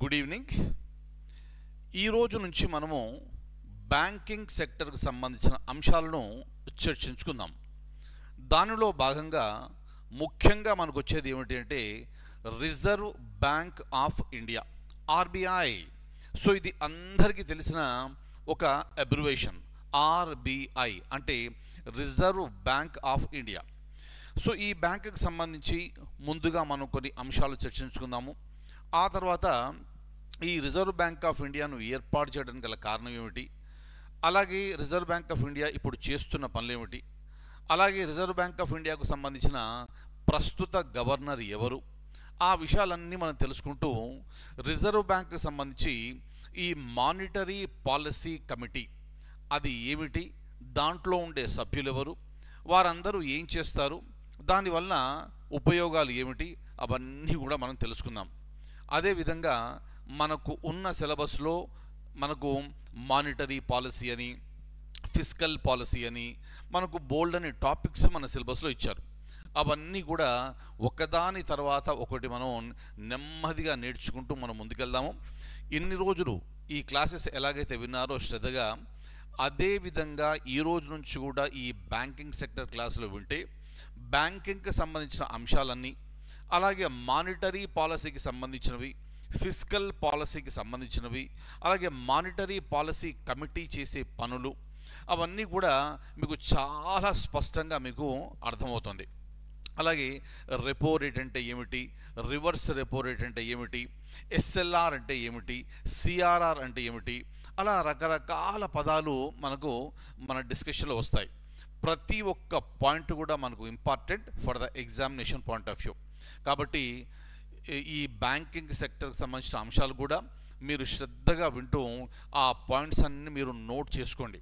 Good evening. ఈ రోజు నుంచి మనము బ్యాంకింగ్ సెక్టర్కి సంబంధించిన అంశాలను చర్చించుకుందాం. దానిలో భాగంగా ముఖ్యంగా మనకు వచ్చేది ఏమిటి అంటే reserve bank of India, RBI. So ఇది అందరికీ తెలిసిన ఒక అబ్రివేషన్. ఆర్బీఐ అంటే reserve bank of India. So ఈ బ్యాంకుకి సంబంధించి ముందుగా మనం కొన్ని అంశాలు చర్చించుకుందాము. ఆ తర్వాత ఈ రిజర్వ్ బ్యాంక్ ఆఫ్ ఇండియాను ఏర్పాటు చేయడానికి గల కారణం ఏమిటి, అలాగే రిజర్వ్ బ్యాంక్ ఆఫ్ ఇండియా ఇప్పుడు చేస్తున్న పనులు ఏమిటి, అలాగే రిజర్వ్ బ్యాంక్ ఆఫ్ ఇండియాకు సంబంధించిన ప్రస్తుత గవర్నర్ ఎవరు, ఆ విషయాలన్నీ మనం తెలుసుకుంటూ రిజర్వ్ బ్యాంక్కి సంబంధించి ఈ మానిటరీ పాలసీ కమిటీ అది ఏమిటి, దాంట్లో ఉండే సభ్యులు ఎవరు, వారందరూ ఏం చేస్తారు, దానివల్ల ఉపయోగాలు ఏమిటి, అవన్నీ కూడా మనం తెలుసుకుందాం. అదేవిధంగా మనకు ఉన్న సిలబస్లో మనకు మానిటరీ పాలసీ అని, ఫిస్కల్ పాలసీ అని మనకు బోల్డ్ అనే టాపిక్స్ మన సిలబస్లో ఇచ్చారు. అవన్నీ కూడా ఒకదాని తర్వాత ఒకటి మనం నెమ్మదిగా నేర్చుకుంటూ మనం ముందుకెళ్దాము. ఇన్ని రోజులు ఈ క్లాసెస్ ఎలాగైతే విన్నారో శ్రద్ధగా, అదేవిధంగా ఈ రోజు నుంచి కూడా ఈ బ్యాంకింగ్ సెక్టర్ క్లాసులో వింటే బ్యాంకింగ్కి సంబంధించిన అంశాలన్నీ, అలాగే మానిటరీ పాలసీకి సంబంధించినవి, ఫిస్కల్ పాలసీకి సంబంధించినవి, అలాగే మానిటరీ పాలసీ కమిటీ చేసే పనులు, అవన్నీ కూడా మీకు చాలా స్పష్టంగా మీకు అర్థమవుతుంది. అలాగే రెపో రేట్ అంటే ఏమిటి, రివర్స్ రెపో రేట్ అంటే ఏమిటి, ఎస్ఎల్ఆర్ అంటే ఏమిటి, సిఆర్ఆర్ అంటే ఏమిటి, అలా రకరకాల పదాలు మనకు మన డిస్కషన్లో వస్తాయి. ప్రతి ఒక్క పాయింట్ కూడా మనకు important for the examination point of view. కాబట్టి ఈ బ్యాంకింగ్ సెక్టర్కి సంబంధించిన అంశాలు కూడా మీరు శ్రద్ధగా వింటూ ఆ పాయింట్స్ అన్ని మీరు నోట్ చేసుకోండి.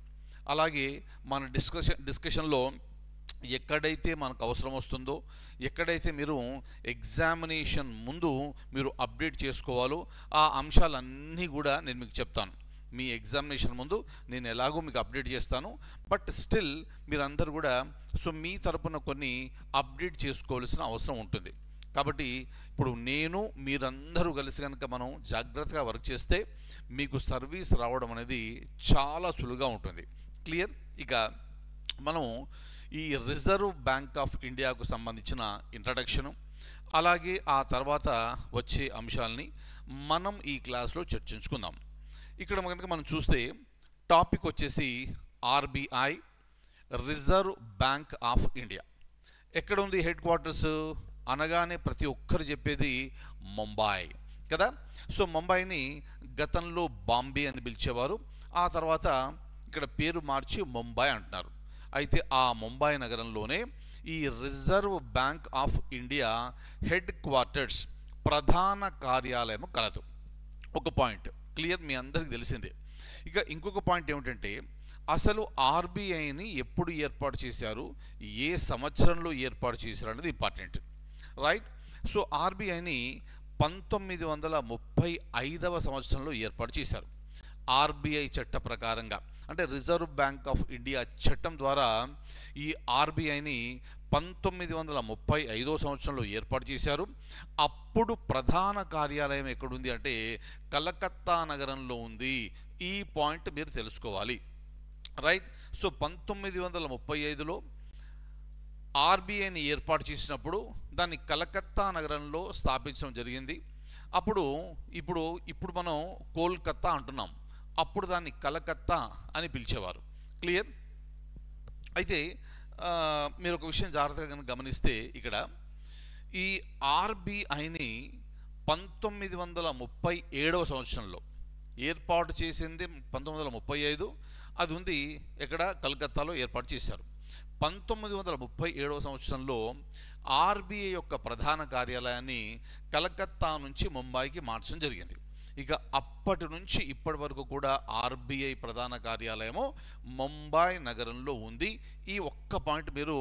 అలాగే మన డిస్కషన్లో ఎక్కడైతే మనకు అవసరం వస్తుందో, ఎక్కడైతే మీరు ఎగ్జామినేషన్ ముందు మీరు అప్డేట్ చేసుకోవాలో ఆ అంశాలన్నీ కూడా నేను మీకు చెప్తాను. మీ ఎగ్జామినేషన్ ముందు నేను ఎలాగో మీకు అప్డేట్ చేస్తాను, బట్ స్టిల్ మీరందరూ కూడా సో మీ తరపున కొన్ని అప్డేట్ చేసుకోవాల్సిన అవసరం ఉంటుంది. కాబట్టి ఇప్పుడు నేను మీరందరూ కలిసి కనుక మనం జాగ్రత్తగా వర్క్ చేస్తే మీకు సర్వీస్ రావడం అనేది చాలా సులువుగా ఉంటుంది. క్లియర్? ఇక మనం ఈ రిజర్వ్ బ్యాంక్ ఆఫ్ ఇండియాకు సంబంధించిన ఇంట్రడక్షను, అలాగే ఆ తర్వాత వచ్చే అంశాలని మనం ఈ క్లాస్లో చర్చించుకుందాం. ఇక్కడ కనుక మనం చూస్తే టాపిక్ వచ్చేసి RBI, reserve bank of India. ఎక్కడ ఉంది హెడ్ క్వార్టర్స్ అనగానే ప్రతి ఒక్కరు చెప్పేది ముంబై కదా. సో ముంబైని గతంలో బాంబే అని పిలిచేవారు, ఆ తర్వాత ఇక్కడ పేరు మార్చి ముంబై అంటున్నారు. అయితే ఆ ముంబై నగరంలోనే ఈ reserve bank of India head quarters, ప్రధాన కార్యాలయం కలదు. ఒక పాయింట్ క్లియర్, మీ అందరికీ తెలిసిందే. ఇక ఇంకొక పాయింట్ ఏమిటంటే అసలు ఆర్బీఐని ఎప్పుడు ఏర్పాటు చేశారు, ఏ సంవత్సరంలో ఏర్పాటు చేశారు అనేది ఇంపార్టెంట్, రైట్? సో ఆర్బీఐని 1935వ సంవత్సరంలో ఏర్పాటు చేశారు. ఆర్బీఐ చట్ట ప్రకారంగా, అంటే రిజర్వ్ బ్యాంక్ ఆఫ్ ఇండియా చట్టం ద్వారా ఈ ఆర్బీఐని 1935వ సంవత్సరంలో ఏర్పాటు చేశారు. అప్పుడు ప్రధాన కార్యాలయం ఎక్కడుంది అంటే కలకత్తా నగరంలో ఉంది. ఈ పాయింట్ మీరు తెలుసుకోవాలి, రైట్? సో 1935లో ఆర్బీఐని ఏర్పాటు చేసినప్పుడు దాన్ని కలకత్తా నగరంలో స్థాపించడం జరిగింది. ఇప్పుడు మనం కోల్కత్తా అంటున్నాం, అప్పుడు దాన్ని కలకత్తా అని పిలిచేవారు. క్లియర్? అయితే మీరు ఒక విషయం జాగ్రత్తగా గమనిస్తే ఇక్కడ ఈ ఆర్బీఐని 1937వ సంవత్సరంలో ఏర్పాటు చేసింది. 1935 అది ఉంది ఎక్కడ, కలకత్తాలో ఏర్పాటు చేశారు. 1937వ సంవత్సరంలో ఆర్బీఐ యొక్క ప్రధాన కార్యాలయాన్ని కలకత్తా నుంచి ముంబైకి మార్చడం జరిగింది. ఇక అప్పటి నుంచి ఇప్పటి వరకు కూడా ఆర్బీఐ ప్రధాన కార్యాలయము ముంబై నగరంలో ఉంది. ఈ ఒక్క పాయింట్ మీరు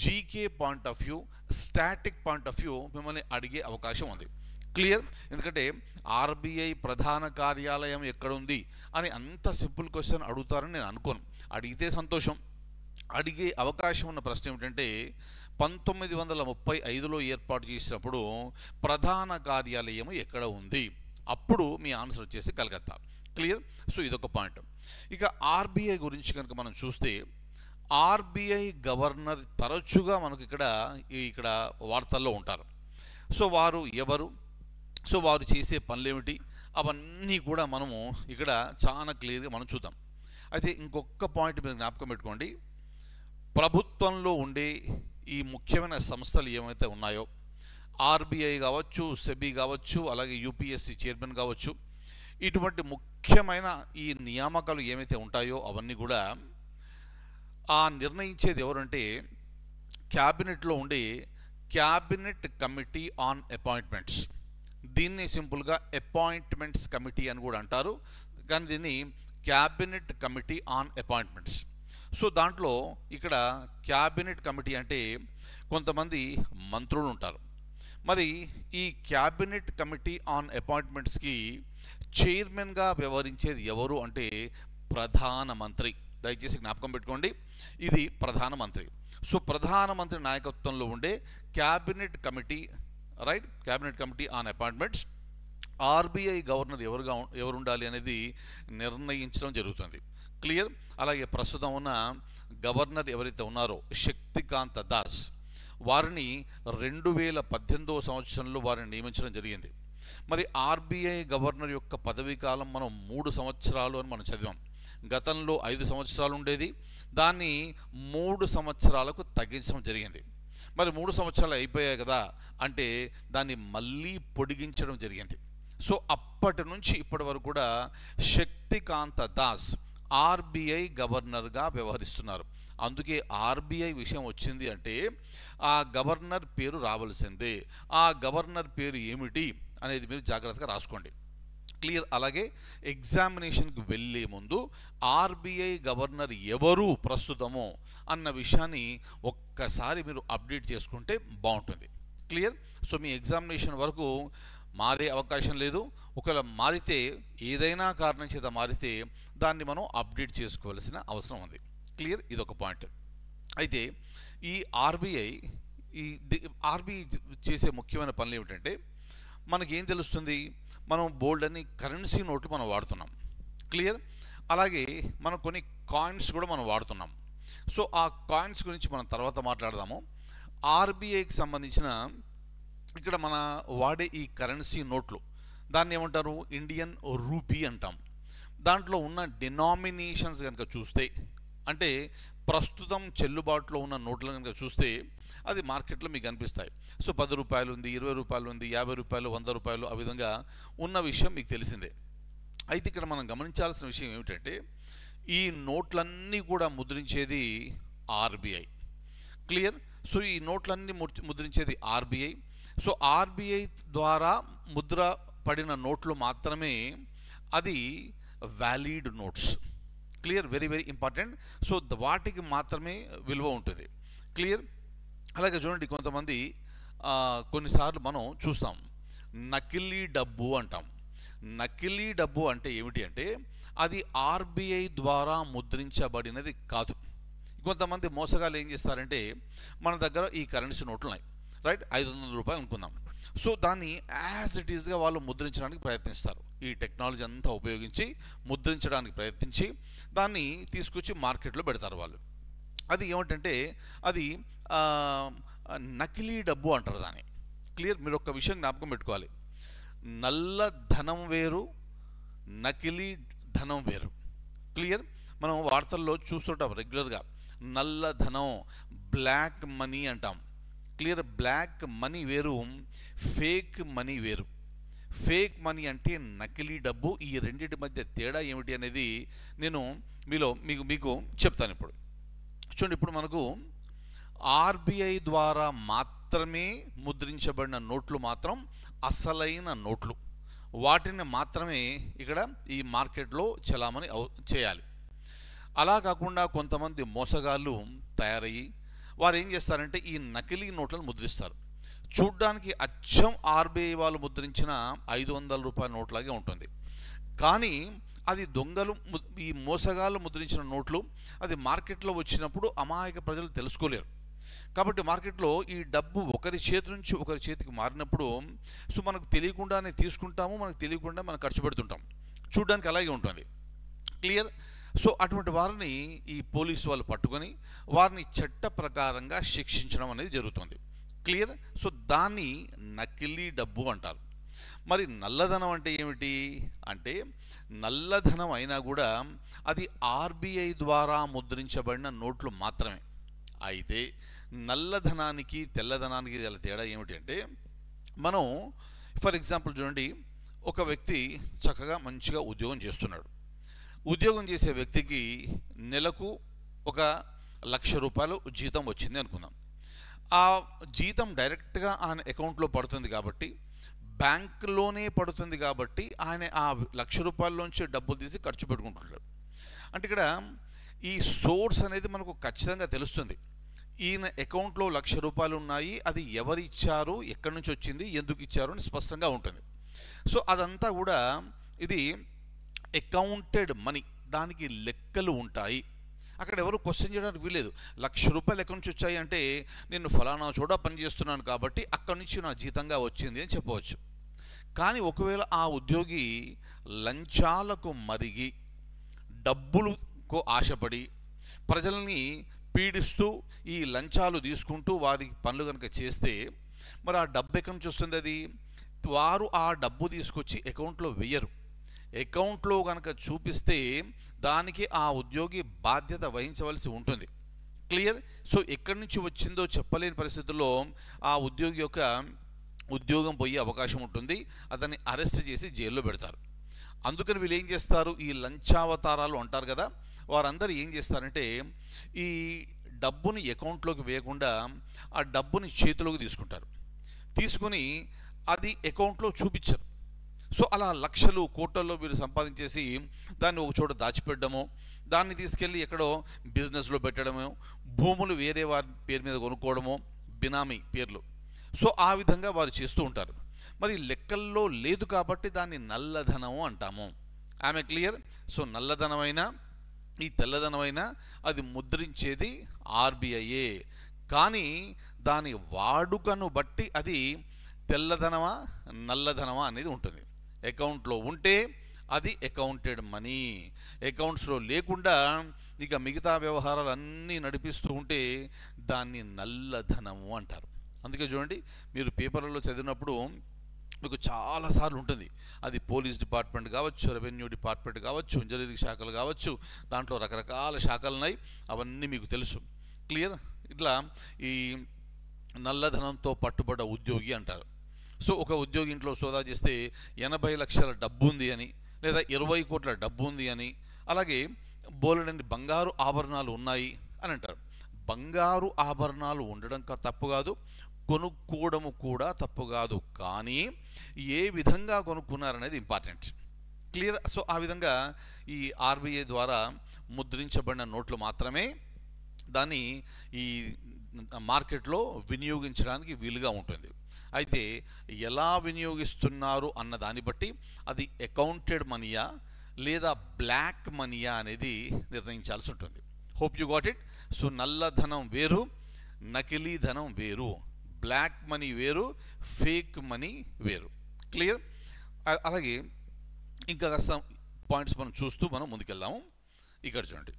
GK point of view, static point of view మిమ్మల్ని అడిగే అవకాశం ఉంది. క్లియర్? ఎందుకంటే ఆర్బీఐ ప్రధాన కార్యాలయం ఎక్కడుంది అని అంత సింపుల్ క్వశ్చన్ అడుగుతారని నేను అనుకోను. అడిగితే సంతోషం. అడిగే అవకాశం ఉన్న ప్రశ్న ఏమిటంటే 1935లో ఏర్పాటు చేసినప్పుడు ప్రధాన కార్యాలయం ఎక్కడ ఉంది, అప్పుడు మీ ఆన్సర్ వచ్చేసి కలకత్తా. క్లియర్? సో ఇదొక పాయింట్. ఇక ఆర్బీఐ గురించి కనుక మనం చూస్తే ఆర్బీఐ గవర్నర్ తరచుగా మనకు ఇక్కడ వార్తల్లో ఉంటారు. సో వారు ఎవరు, సో వారు చేసే పనులేమిటి, అవన్నీ కూడా మనము ఇక్కడ చాలా క్లియర్గా మనం చూద్దాం. అయితే ఇంకొక పాయింట్ మీరు జ్ఞాపకం పెట్టుకోండి. ప్రభుత్వంలో ఉండే ఈ ముఖ్యమైన సంస్థలు ఏమైతే ఉన్నాయో, ఆర్బీఐ కావచ్చు, సెబీ కావచ్చు, అలాగే యూపీఎస్సీ చైర్మన్ కావచ్చు, ఇటువంటి ముఖ్యమైన ఈ నియామకాలు ఏమైతే ఉంటాయో అవన్నీ కూడా నిర్ణయించేది ఎవరంటే క్యాబినెట్లో ఉండే క్యాబినెట్ కమిటీ ఆన్ అపాయింట్మెంట్స్. దీన్ని సింపుల్గా అపాయింట్మెంట్స్ కమిటీ అని కూడా అంటారు, కానీ దీన్ని cabinet committee on appointments. So దాంట్లో ఇక్కడ క్యాబినెట్ కమిటీ అంటే కొంతమంది మంత్రులు ఉంటారు. మరి ఈ క్యాబినెట్ కమిటీ ఆన్ అపాయింట్మెంట్స్కి చైర్మన్గా వ్యవహరించేది ఎవరు అంటే ప్రధానమంత్రి. దయచేసి జ్ఞాపకం పెట్టుకోండి, ఇది ప్రధానమంత్రి. సో ప్రధానమంత్రి నాయకత్వంలో ఉండే cabinet committee, right, cabinet committee on appointments RBI governor ఎవరు ఉండాలి అనేది నిర్ణయించడం జరుగుతుంది. క్లియర్? అలాగే ప్రస్తుతం ఉన్న గవర్నర్ ఎవరైతే ఉన్నారో శక్తికాంత దాస్, వారిని 2018వ సంవత్సరంలో వారిని నియమించడం జరిగింది. మరి ఆర్బీఐ గవర్నర్ యొక్క పదవీ కాలం మనం 3 సంవత్సరాలు అని మనం చదివాం. గతంలో 5 సంవత్సరాలు ఉండేది, దాన్ని 3 సంవత్సరాలకు తగ్గించడం జరిగింది. మరి 3 సంవత్సరాలు అయిపోయాయి కదా అంటే దాన్ని మళ్ళీ పొడిగించడం జరిగింది. సో అప్పటి నుంచి ఇప్పటి వరకు కూడా శక్తికాంత దాస్ ఆర్బీఐ గవర్నర్గా వ్యవహరిస్తున్నారు. అందుకే ఆర్బీఐ విషయం వచ్చింది అంటే ఆ గవర్నర్ పేరు రావాల్సిందే. ఆ గవర్నర్ పేరు ఏమిటి అనేది మీరు జాగ్రత్తగా రాసుకోండి. క్లియర్? అలాగే ఎగ్జామినేషన్కి వెళ్ళే ముందు ఆర్బీఐ గవర్నర్ ఎవరు ప్రస్తుతమో అన్న విషయాన్ని ఒక్కసారి మీరు అప్డేట్ చేసుకుంటే బాగుంటుంది. క్లియర్? సో మీ ఎగ్జామినేషన్ వరకు మారే అవకాశం లేదు. ఒకవేళ మారితే, ఏదైనా కారణం చేత మారితే దాన్ని మనం అప్డేట్ చేసుకోవాల్సిన అవసరం ఉంది. క్లియర్? ఇదొక పాయింట్. అయితే ఈ ఆర్బీఐ చేసే ముఖ్యమైన పనులు ఏమిటంటే మనకేం తెలుస్తుంది, మనం బోల్డ్ అని కరెన్సీ నోట్లు మనం వాడుతున్నాం. క్లియర్? అలాగే మనం కొన్ని కాయిన్స్ కూడా మనం వాడుతున్నాం. సో ఆ కాయిన్స్ గురించి మనం తర్వాత మాట్లాడదాము. ఆర్బీఐకి సంబంధించిన ఇక్కడ మన వాడే ఈ కరెన్సీ నోట్లు, దాన్ని ఏమంటారు, ఇండియన్ రూపీ అంటాం. దాంట్లో ఉన్న డినామినేషన్స్ కనుక చూస్తే, అంటే ప్రస్తుతం చెల్లుబాటులో ఉన్న నోట్లు కనుక చూస్తే అది మార్కెట్లో మీకు కనిపిస్తాయి. సో 10 రూపాయలు ఉంది, 20 రూపాయలు ఉంది, 50 రూపాయలు, 100 రూపాయలు, ఆ విధంగా ఉన్న విషయం మీకు తెలిసిందే. అయితే ఇక్కడ మనం గమనించాల్సిన విషయం ఏమిటంటే ఈ నోట్లన్నీ కూడా ముద్రించేది ఆర్బీఐ. క్లియర్? సో ఈ నోట్లన్నీ ముద్రించేది ఆర్బీఐ. సో ఆర్బీఐ ద్వారా ముద్ర పడిన నోట్లు మాత్రమే అది valid notes. Clear? Very very important. So వాటికి మాత్రమే విలువ ఉంటుంది. క్లియర్? అలాగే చూడండి, కొంతమంది కొన్నిసార్లు మనం చూస్తాం నకిలీ డబ్బు అంటాం. నకిలీ డబ్బు అంటే ఏమిటి అంటే అది ఆర్బీఐ ద్వారా ముద్రించబడినది కాదు. కొంతమంది మోసగాళ్ళు ఏం చేస్తారంటే మన దగ్గర ఈ కరెన్సీ నోట్లు ఉన్నాయి, రైట్, 500 రూపాయలు అనుకుందాం. సో దాన్ని యాజ్ ఇట్ ఈస్గా వాళ్ళు ముద్రించడానికి ప్రయత్నిస్తారు. ఈ టెక్నాలజీ అంతా ఉపయోగించి ముద్రించడానికి ప్రయత్నించి దాన్ని తీసుకొచ్చి మార్కెట్లో పెడతారు వాళ్ళు. అది ఏమిటంటే అది నకిలీ డబ్బు అంటారు దాన్ని. క్లియర్? మీరు ఒక విషయం జ్ఞాపకం పెట్టుకోవాలి, నల్ల ధనం వేరు, నకిలీ ధనం వేరు. క్లియర్? మనం వార్తల్లో చూస్తుంటాం రెగ్యులర్గా, నల్ల ధనం, బ్లాక్ మనీ అంటాం. క్లియర్? బ్లాక్ మనీ వేరు, ఫేక్ మనీ వేరు. ఫేక్ మనీ అంటే నకిలీ డబ్బు. ఈ రెండింటి మధ్య తేడా ఏమిటి అనేది నేను మీకు చెప్తాను ఇప్పుడు. చూడండి, ఇప్పుడు మనకు ఆర్బీఐ ద్వారా మాత్రమే ముద్రించబడిన నోట్లు మాత్రం అసలైన నోట్లు. వాటిని మాత్రమే ఇక్కడ ఈ మార్కెట్లో చలామణి చేయాలి. అలా కాకుండా కొంతమంది మోసగాళ్ళు తయారయ్యి వారు ఏం చేస్తారంటే ఈ నకిలీ నోట్లను ముద్రిస్తారు. చూడ్డానికి అచ్చం ఆర్బీఐ వాళ్ళు ముద్రించిన 500 రూపాయల నోట్లాగే ఉంటుంది, కానీ అది దొంగలు, ఈ మోసగాళ్ళు ముద్రించిన నోట్లు. అది మార్కెట్లో వచ్చినప్పుడు అమాయక ప్రజలు తెలుసుకోలేరు. కాబట్టి మార్కెట్లో ఈ డబ్బు ఒకరి చేతి నుంచి ఒకరి చేతికి మారినప్పుడు సో మనకు తెలియకుండానే తీసుకుంటాము, మనకు తెలియకుండా మనం ఖర్చు పెడుతుంటాం. చూడడానికి అలాగే ఉంటుంది. క్లియర్? సో అటువంటి వారిని ఈ పోలీసు వాళ్ళు పట్టుకొని వారిని చట్ట ప్రకారంగా శిక్షించడం అనేది జరుగుతుంది. క్లియర్? సో దాన్ని నకిలీ డబ్బు అంటారు. మరి నల్లధనం అంటే ఏమిటి అంటే, నల్లధనం అయినా కూడా అది ఆర్బీఐ ద్వారా ముద్రించబడిన నోట్లు మాత్రమే. అయితే నల్లధనానికి తెల్లధనానికి గల తేడా ఏమిటి అంటే, మనం ఫర్ ఎగ్జాంపుల్ చూడండి, ఒక వ్యక్తి చక్కగా మంచిగా ఉద్యోగం చేస్తున్నాడు. ఉద్యోగం చేసే వ్యక్తికి నెలకు ఒక 1,00,000 రూపాయలు జీతం వచ్చింది అనుకుందాం. ఆ జీతం డైరెక్ట్గా ఆయన అకౌంట్లో పడుతుంది కాబట్టి, బ్యాంకులోనే పడుతుంది కాబట్టి ఆయన ఆ 1,00,000 రూపాయల్లోంచి డబ్బులు తీసి ఖర్చు పెట్టుకుంటున్నాడు. అంటే ఇక్కడ ఈ సోర్స్ అనేది మనకు ఖచ్చితంగా తెలుస్తుంది. ఈయన అకౌంట్లో 1,00,000 రూపాయలు ఉన్నాయి, అది ఎవరు ఇచ్చారు, ఎక్కడి నుంచి వచ్చింది, ఎందుకు ఇచ్చారు అని స్పష్టంగా ఉంటుంది. సో అదంతా కూడా ఇది అకౌంటెడ్ మనీ, దానికి లెక్కలు ఉంటాయి. అక్కడ ఎవరు క్వశ్చన్ చేయడానికి వీలేదు. 1,00,000 రూపాయలు ఎక్కడి నుంచి వచ్చాయి అంటే, నేను ఫలానా చోట పనిచేస్తున్నాను కాబట్టి అక్కడి నుంచి నా జీతంగా వచ్చింది అని చెప్పవచ్చు. కానీ ఒకవేళ ఆ ఉద్యోగి లంచాలకు మరిగి డబ్బులకు ఆశపడి ప్రజల్ని పీడిస్తూ ఈ లంచాలు తీసుకుంటూ వారికి పనులు కనుక చేస్తే, మరి ఆ డబ్బు ఎక్కడి నుంచి వస్తుంది? అది వారు ఆ డబ్బు తీసుకొచ్చి అకౌంట్లో వెయ్యరు. అకౌంట్లో కనుక చూపిస్తే దానికి ఆ ఉద్యోగి బాధ్యత వహించవలసి ఉంటుంది. క్లియర్? సో ఎక్కడి నుంచి వచ్చిందో చెప్పలేని పరిస్థితుల్లో ఆ ఉద్యోగి యొక్క ఉద్యోగం పోయే అవకాశం ఉంటుంది. అతన్ని అరెస్ట్ చేసి జైల్లో పెడతారు. అందుకని వీళ్ళు ఏం చేస్తారు, ఈ లంచావతారాలు అంటారు కదా, వారందరూ ఏం చేస్తారంటే ఈ డబ్బుని అకౌంట్లోకి వేయకుండా ఆ డబ్బుని చేతిలోకి తీసుకుంటారు. తీసుకొని అది అకౌంట్లో చూపించరు. సో అలా లక్షలు కోట్లలో వీరు సంపాదించేసి దాన్ని ఒక చోట దాచిపెట్టడము, దాన్ని తీసుకెళ్ళి ఎక్కడో బిజినెస్లో పెట్టడము, భూములు వేరే వారి పేరు మీద కొనుక్కోవడము, బినామీ పేర్లు. సో ఆ విధంగా వారు చేస్తూ ఉంటారు. మరి లెక్కల్లో లేదు కాబట్టి దాన్ని నల్లధనము అంటాము. ఆమె క్లియర్? సో నల్లధనమైనా ఈ తెల్లధనమైనా అది ముద్రించేది ఆర్బీఐయే. కానీ దాని వాడుకను బట్టి అది తెల్లధనమా నల్లధనమా అనేది ఉంటుంది. అకౌంట్లో ఉంటే అది అకౌంటెడ్ మనీ, అకౌంట్స్లో లేకుండా ఇక మిగతా వ్యవహారాలు అన్నీ నడిపిస్తూ ఉంటే దాన్ని నల్లధనము అంటారు. అందుకే చూడండి, మీరు పేపర్లలో చదివినప్పుడు మీకు చాలాసార్లు ఉంటుంది, అది పోలీస్ డిపార్ట్మెంట్ కావచ్చు, రెవెన్యూ డిపార్ట్మెంట్ కావచ్చు, ఇంజనీరింగ్ శాఖలు కావచ్చు, దాంట్లో రకరకాల శాఖలు ఉన్నాయి, అవన్నీ మీకు తెలుసు. క్లియర్? ఇట్లా ఈ నల్లధనంతో పట్టుబడ్డ ఉద్యోగి అంటారు. సో ఒక ఉద్యోగి ఇంట్లో సోదా చేస్తే 80 లక్షల డబ్బు ఉంది అని, లేదా 20 కోట్ల డబ్బు ఉంది అని, అలాగే బోలెడన్ని బంగారు ఆభరణాలు ఉన్నాయి అని అంటారు. బంగారు ఆభరణాలు ఉండడం తప్పు కాదు, కొనుక్కోవడము కూడా తప్పు కాదు. కానీ ఏ విధంగా కొనుక్కున్నారనేది ఇంపార్టెంట్. క్లియర్? సో ఆ విధంగా ఈ ఆర్బీఐ ద్వారా ముద్రించబడిన నోట్లు మాత్రమే దాన్ని ఈ మార్కెట్లో వినియోగించడానికి వీలుగా ఉంటుంది. అయితే ఎలా వినియోగిస్తున్నారు అన్న దాన్ని బట్టి అది అకౌంటెడ్ మనీయా లేదా బ్లాక్ మనీయా అనేది నిర్ణయించాల్సి ఉంటుంది. Hope you got it. So నల్లధనం వేరు, నకిలీ ధనం వేరు, బ్లాక్ మనీ వేరు, ఫేక్ మనీ వేరు. క్లియర్? అలాగే ఇంకా కాస్త పాయింట్స్ మనం చూస్తూ మనం ముందుకెళ్దాము. ఇక్కడ చూడండి,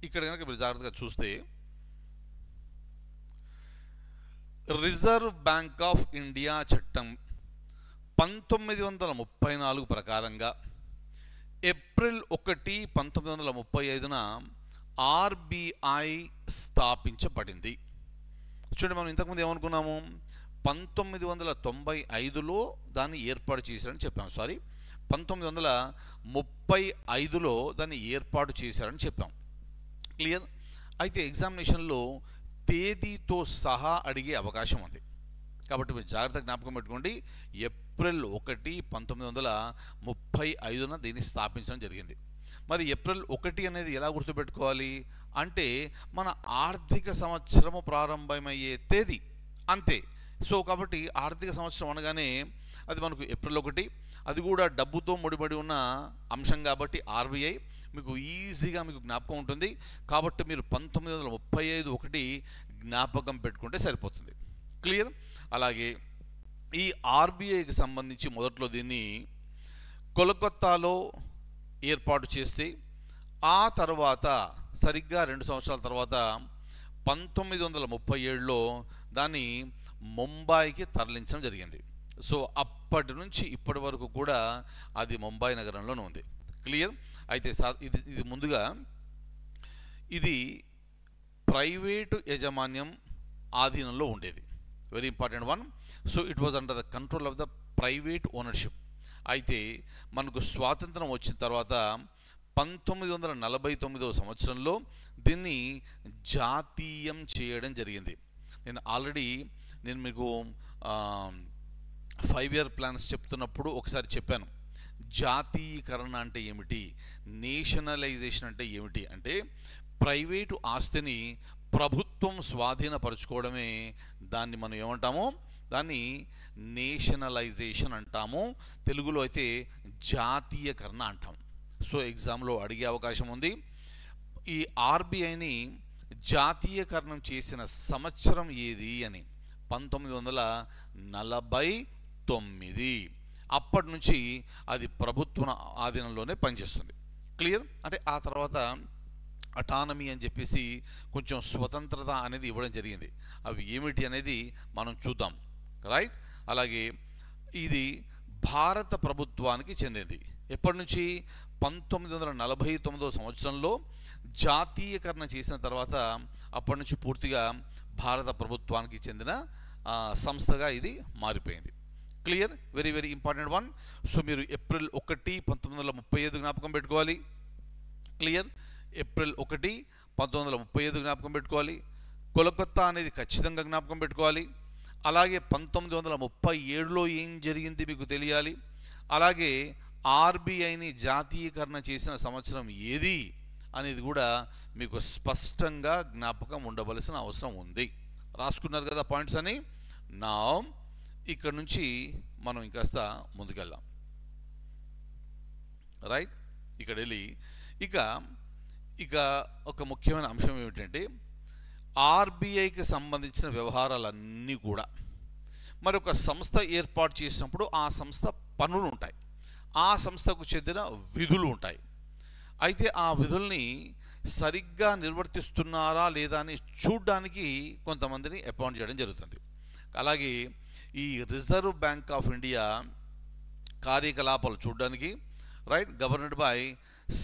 ఇక్కడ కనుక మీరు జాగ్రత్తగా చూస్తే రిజర్వ్ బ్యాంక్ ఆఫ్ ఇండియా చట్టం 1934 ప్రకారంగా ఏప్రిల్ 1, 1935న ఆర్బీఐ స్థాపించబడింది. చూడండి, మనం ఇంతకుముందు ఏమనుకున్నాము, 1995లో దాన్ని ఏర్పాటు చేశారని చెప్పాం. 1935లో దాన్ని ఏర్పాటు చేశారని చెప్పాం. క్లియర్? అయితే ఎగ్జామినేషన్లో తేదీతో సహా అడిగే అవకాశం ఉంది కాబట్టి మీరు జాగ్రత్తగా జ్ఞాపకం పెట్టుకోండి. ఏప్రిల్ 1, 1935న దీన్ని స్థాపించడం జరిగింది. మరి ఏప్రిల్ 1 అనేది ఎలా గుర్తుపెట్టుకోవాలి అంటే మన ఆర్థిక సంవత్సరము ప్రారంభమయ్యే తేదీ, అంతే. సో కాబట్టి ఆర్థిక సంవత్సరం అనగానే అది మనకు ఏప్రిల్ 1, అది కూడా డబ్బుతో ముడిపడి ఉన్న అంశం కాబట్టి ఆర్బీఐ మీకు ఈజీగా మీకు జ్ఞాపకం ఉంటుంది. కాబట్టి మీరు 1935 1 జ్ఞాపకం పెట్టుకుంటే సరిపోతుంది. క్లియర్? అలాగే ఈ ఆర్బీఐకి సంబంధించి మొదట్లో దీన్ని కోల్కతాలో ఏర్పాటు చేస్తే ఆ తర్వాత సరిగ్గా 2 సంవత్సరాల తర్వాత 1937లో దాన్ని ముంబైకి తరలించడం జరిగింది. సో అప్పటి నుంచి ఇప్పటి వరకు కూడా అది ముంబై నగరంలోనే ఉంది. క్లియర్? అయితే ఇది ముందుగా ఇది ప్రైవేటు యాజమాన్యం ఆధీనంలో ఉండేది. Very important one. So it was under the control of the private ownership. అయితే మనకు స్వాతంత్రం వచ్చిన తర్వాత 1949వ సంవత్సరంలో దీన్ని జాతీయం చేయడం జరిగింది. నేను మీకు 5 year ప్లాన్స్ చెప్తున్నప్పుడు ఒకసారి చెప్పాను. జాతీయకరణ అంటే ఏమిటి, నేషనలైజేషన్ అంటే ఏమిటి అంటే ప్రైవేటు ఆస్తిని ప్రభుత్వం స్వాధీనపరచుకోవడమే దాన్ని మనం ఏమంటాము, దాన్ని నేషనలైజేషన్ అంటాము. తెలుగులో అయితే జాతీయకరణ అంటాం. సో ఎగ్జామ్లో అడిగే అవకాశం ఉంది. ఈ ఆర్బీఐని జాతీయకరణం చేసిన సంవత్సరం ఏది అని 1949. అప్పటి నుంచి అది ప్రభుత్వ ఆధీనంలోనే పనిచేస్తుంది. క్లియర్? అంటే ఆ తర్వాత అటానమీ అని చెప్పేసి కొంచెం స్వతంత్రత అనేది ఇవ్వడం జరిగింది. అవి ఏమిటి అనేది మనం చూద్దాం. రైట్? అలాగే ఇది భారత ప్రభుత్వానికి చెందింది. ఎప్పటి నుంచి? 1949వ సంవత్సరంలో జాతీయకరణ చేసిన తర్వాత అప్పటి నుంచి పూర్తిగా భారత ప్రభుత్వానికి చెందిన సంస్థగా ఇది మారిపోయింది. Clear? Very very important one. So మీరు ఏప్రిల్ 1, 1935 జ్ఞాపకం పెట్టుకోవాలి. క్లియర్? ఏప్రిల్ 1, 1935 జ్ఞాపకం పెట్టుకోవాలి. కోల్కతా అనేది ఖచ్చితంగా జ్ఞాపకం పెట్టుకోవాలి. అలాగే 1937లో ఏం జరిగింది మీకు తెలియాలి. అలాగే ఆర్బీఐని జాతీయకరణ చేసిన సంవత్సరం ఏది అనేది కూడా మీకు స్పష్టంగా జ్ఞాపకం ఉండవలసిన అవసరం ఉంది. రాసుకున్నారు కదా పాయింట్స్ అని. నా ఇక్కడ నుంచి మనం ఇంకాస్త ముందుకెళ్దాం. రైట్? ఇక్కడ వెళ్ళి ఇక ఒక ముఖ్యమైన అంశం ఏమిటంటే ఆర్బీఐకి సంబంధించిన వ్యవహారాలన్నీ కూడా మరి ఒక సంస్థ ఏర్పాటు చేసినప్పుడు ఆ సంస్థ పనులు ఉంటాయి, ఆ సంస్థకు చెందిన విధులు ఉంటాయి. అయితే ఆ విధుల్ని సరిగ్గా నిర్వర్తిస్తున్నారా లేదా అని చూడడానికి కొంతమందిని అపాయింట్ చేయడం జరుగుతుంది. అలాగే ఈ రిజర్వ్ బ్యాంక్ ఆఫ్ ఇండియా కార్యకలాపాలు చూడడానికి right governed by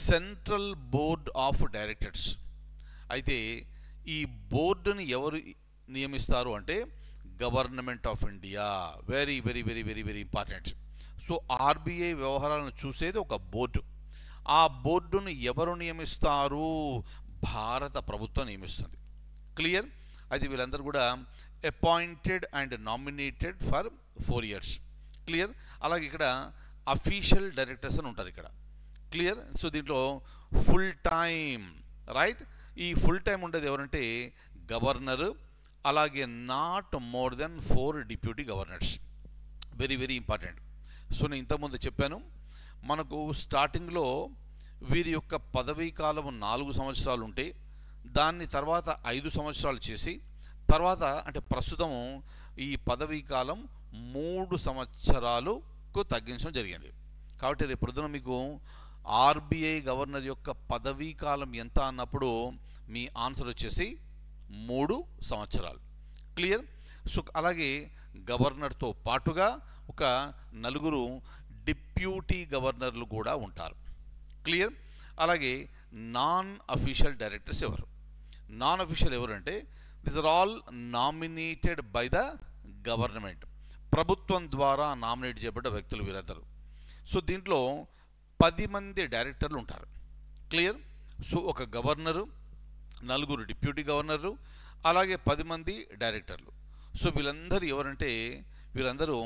central board of directors. అయితే ఈ బోర్డుని ఎవరు నియమిస్తారు అంటే government of India. Very very very very very important. So RBI వ్యవహారాలను చూసేది ఒక బోర్డు. ఆ బోర్డును ఎవరు నియమిస్తారు? భారత ప్రభుత్వం నియమిస్తుంది. క్లియర్? అయితే వీళ్ళందరూ కూడా appointed and nominated for 4 years. Clear? అలాగే ఇక్కడ అఫీషియల్ డైరెక్టర్స్ అని ఉంటారు ఇక్కడ. క్లియర్? సో దీంట్లో ఫుల్ టైమ్ రైట్, ఈ ఫుల్ టైం ఉండేది ఎవరంటే గవర్నరు, అలాగే not more than 4 deputy governors. Very very important. So నేను ఇంతకుముందు చెప్పాను, మనకు స్టార్టింగ్లో వీరి యొక్క పదవీ కాలం 4 సంవత్సరాలు ఉంటే దాన్ని తర్వాత 5 సంవత్సరాలు చేసి తర్వాత అంటే ప్రస్తుతం ఈ పదవీ కాలం 3 సంవత్సరాలకు తగ్గించడం జరిగింది. కాబట్టి రేపు పొద్దున మీకు ఆర్బీఐ గవర్నర్ యొక్క పదవీ కాలం ఎంత అన్నప్పుడు మీ ఆన్సర్ వచ్చేసి 3 సంవత్సరాలు. క్లియర్? సో అలాగే గవర్నర్తో పాటుగా ఒక 4 డిప్యూటీ గవర్నర్లు కూడా ఉంటారు. క్లియర్? అలాగే నాన్ అఫీషియల్ డైరెక్టర్స్ ఎవరు? నాన్ అఫీషియల్ ఎవరు అంటే this are all nominated by the government. ప్రభుత్వం ద్వారా నామినేట్ చేయబడ్డ వ్యక్తులు వీరందరూ. సో దీంట్లో 10 మంది డైరెక్టర్లు ఉంటారు. క్లియర్? సో ఒక గవర్నరు, 4 డిప్యూటీ గవర్నర్లు, అలాగే 10 మంది డైరెక్టర్లు. సో వీళ్ళందరూ ఎవరంటే వీరందరూ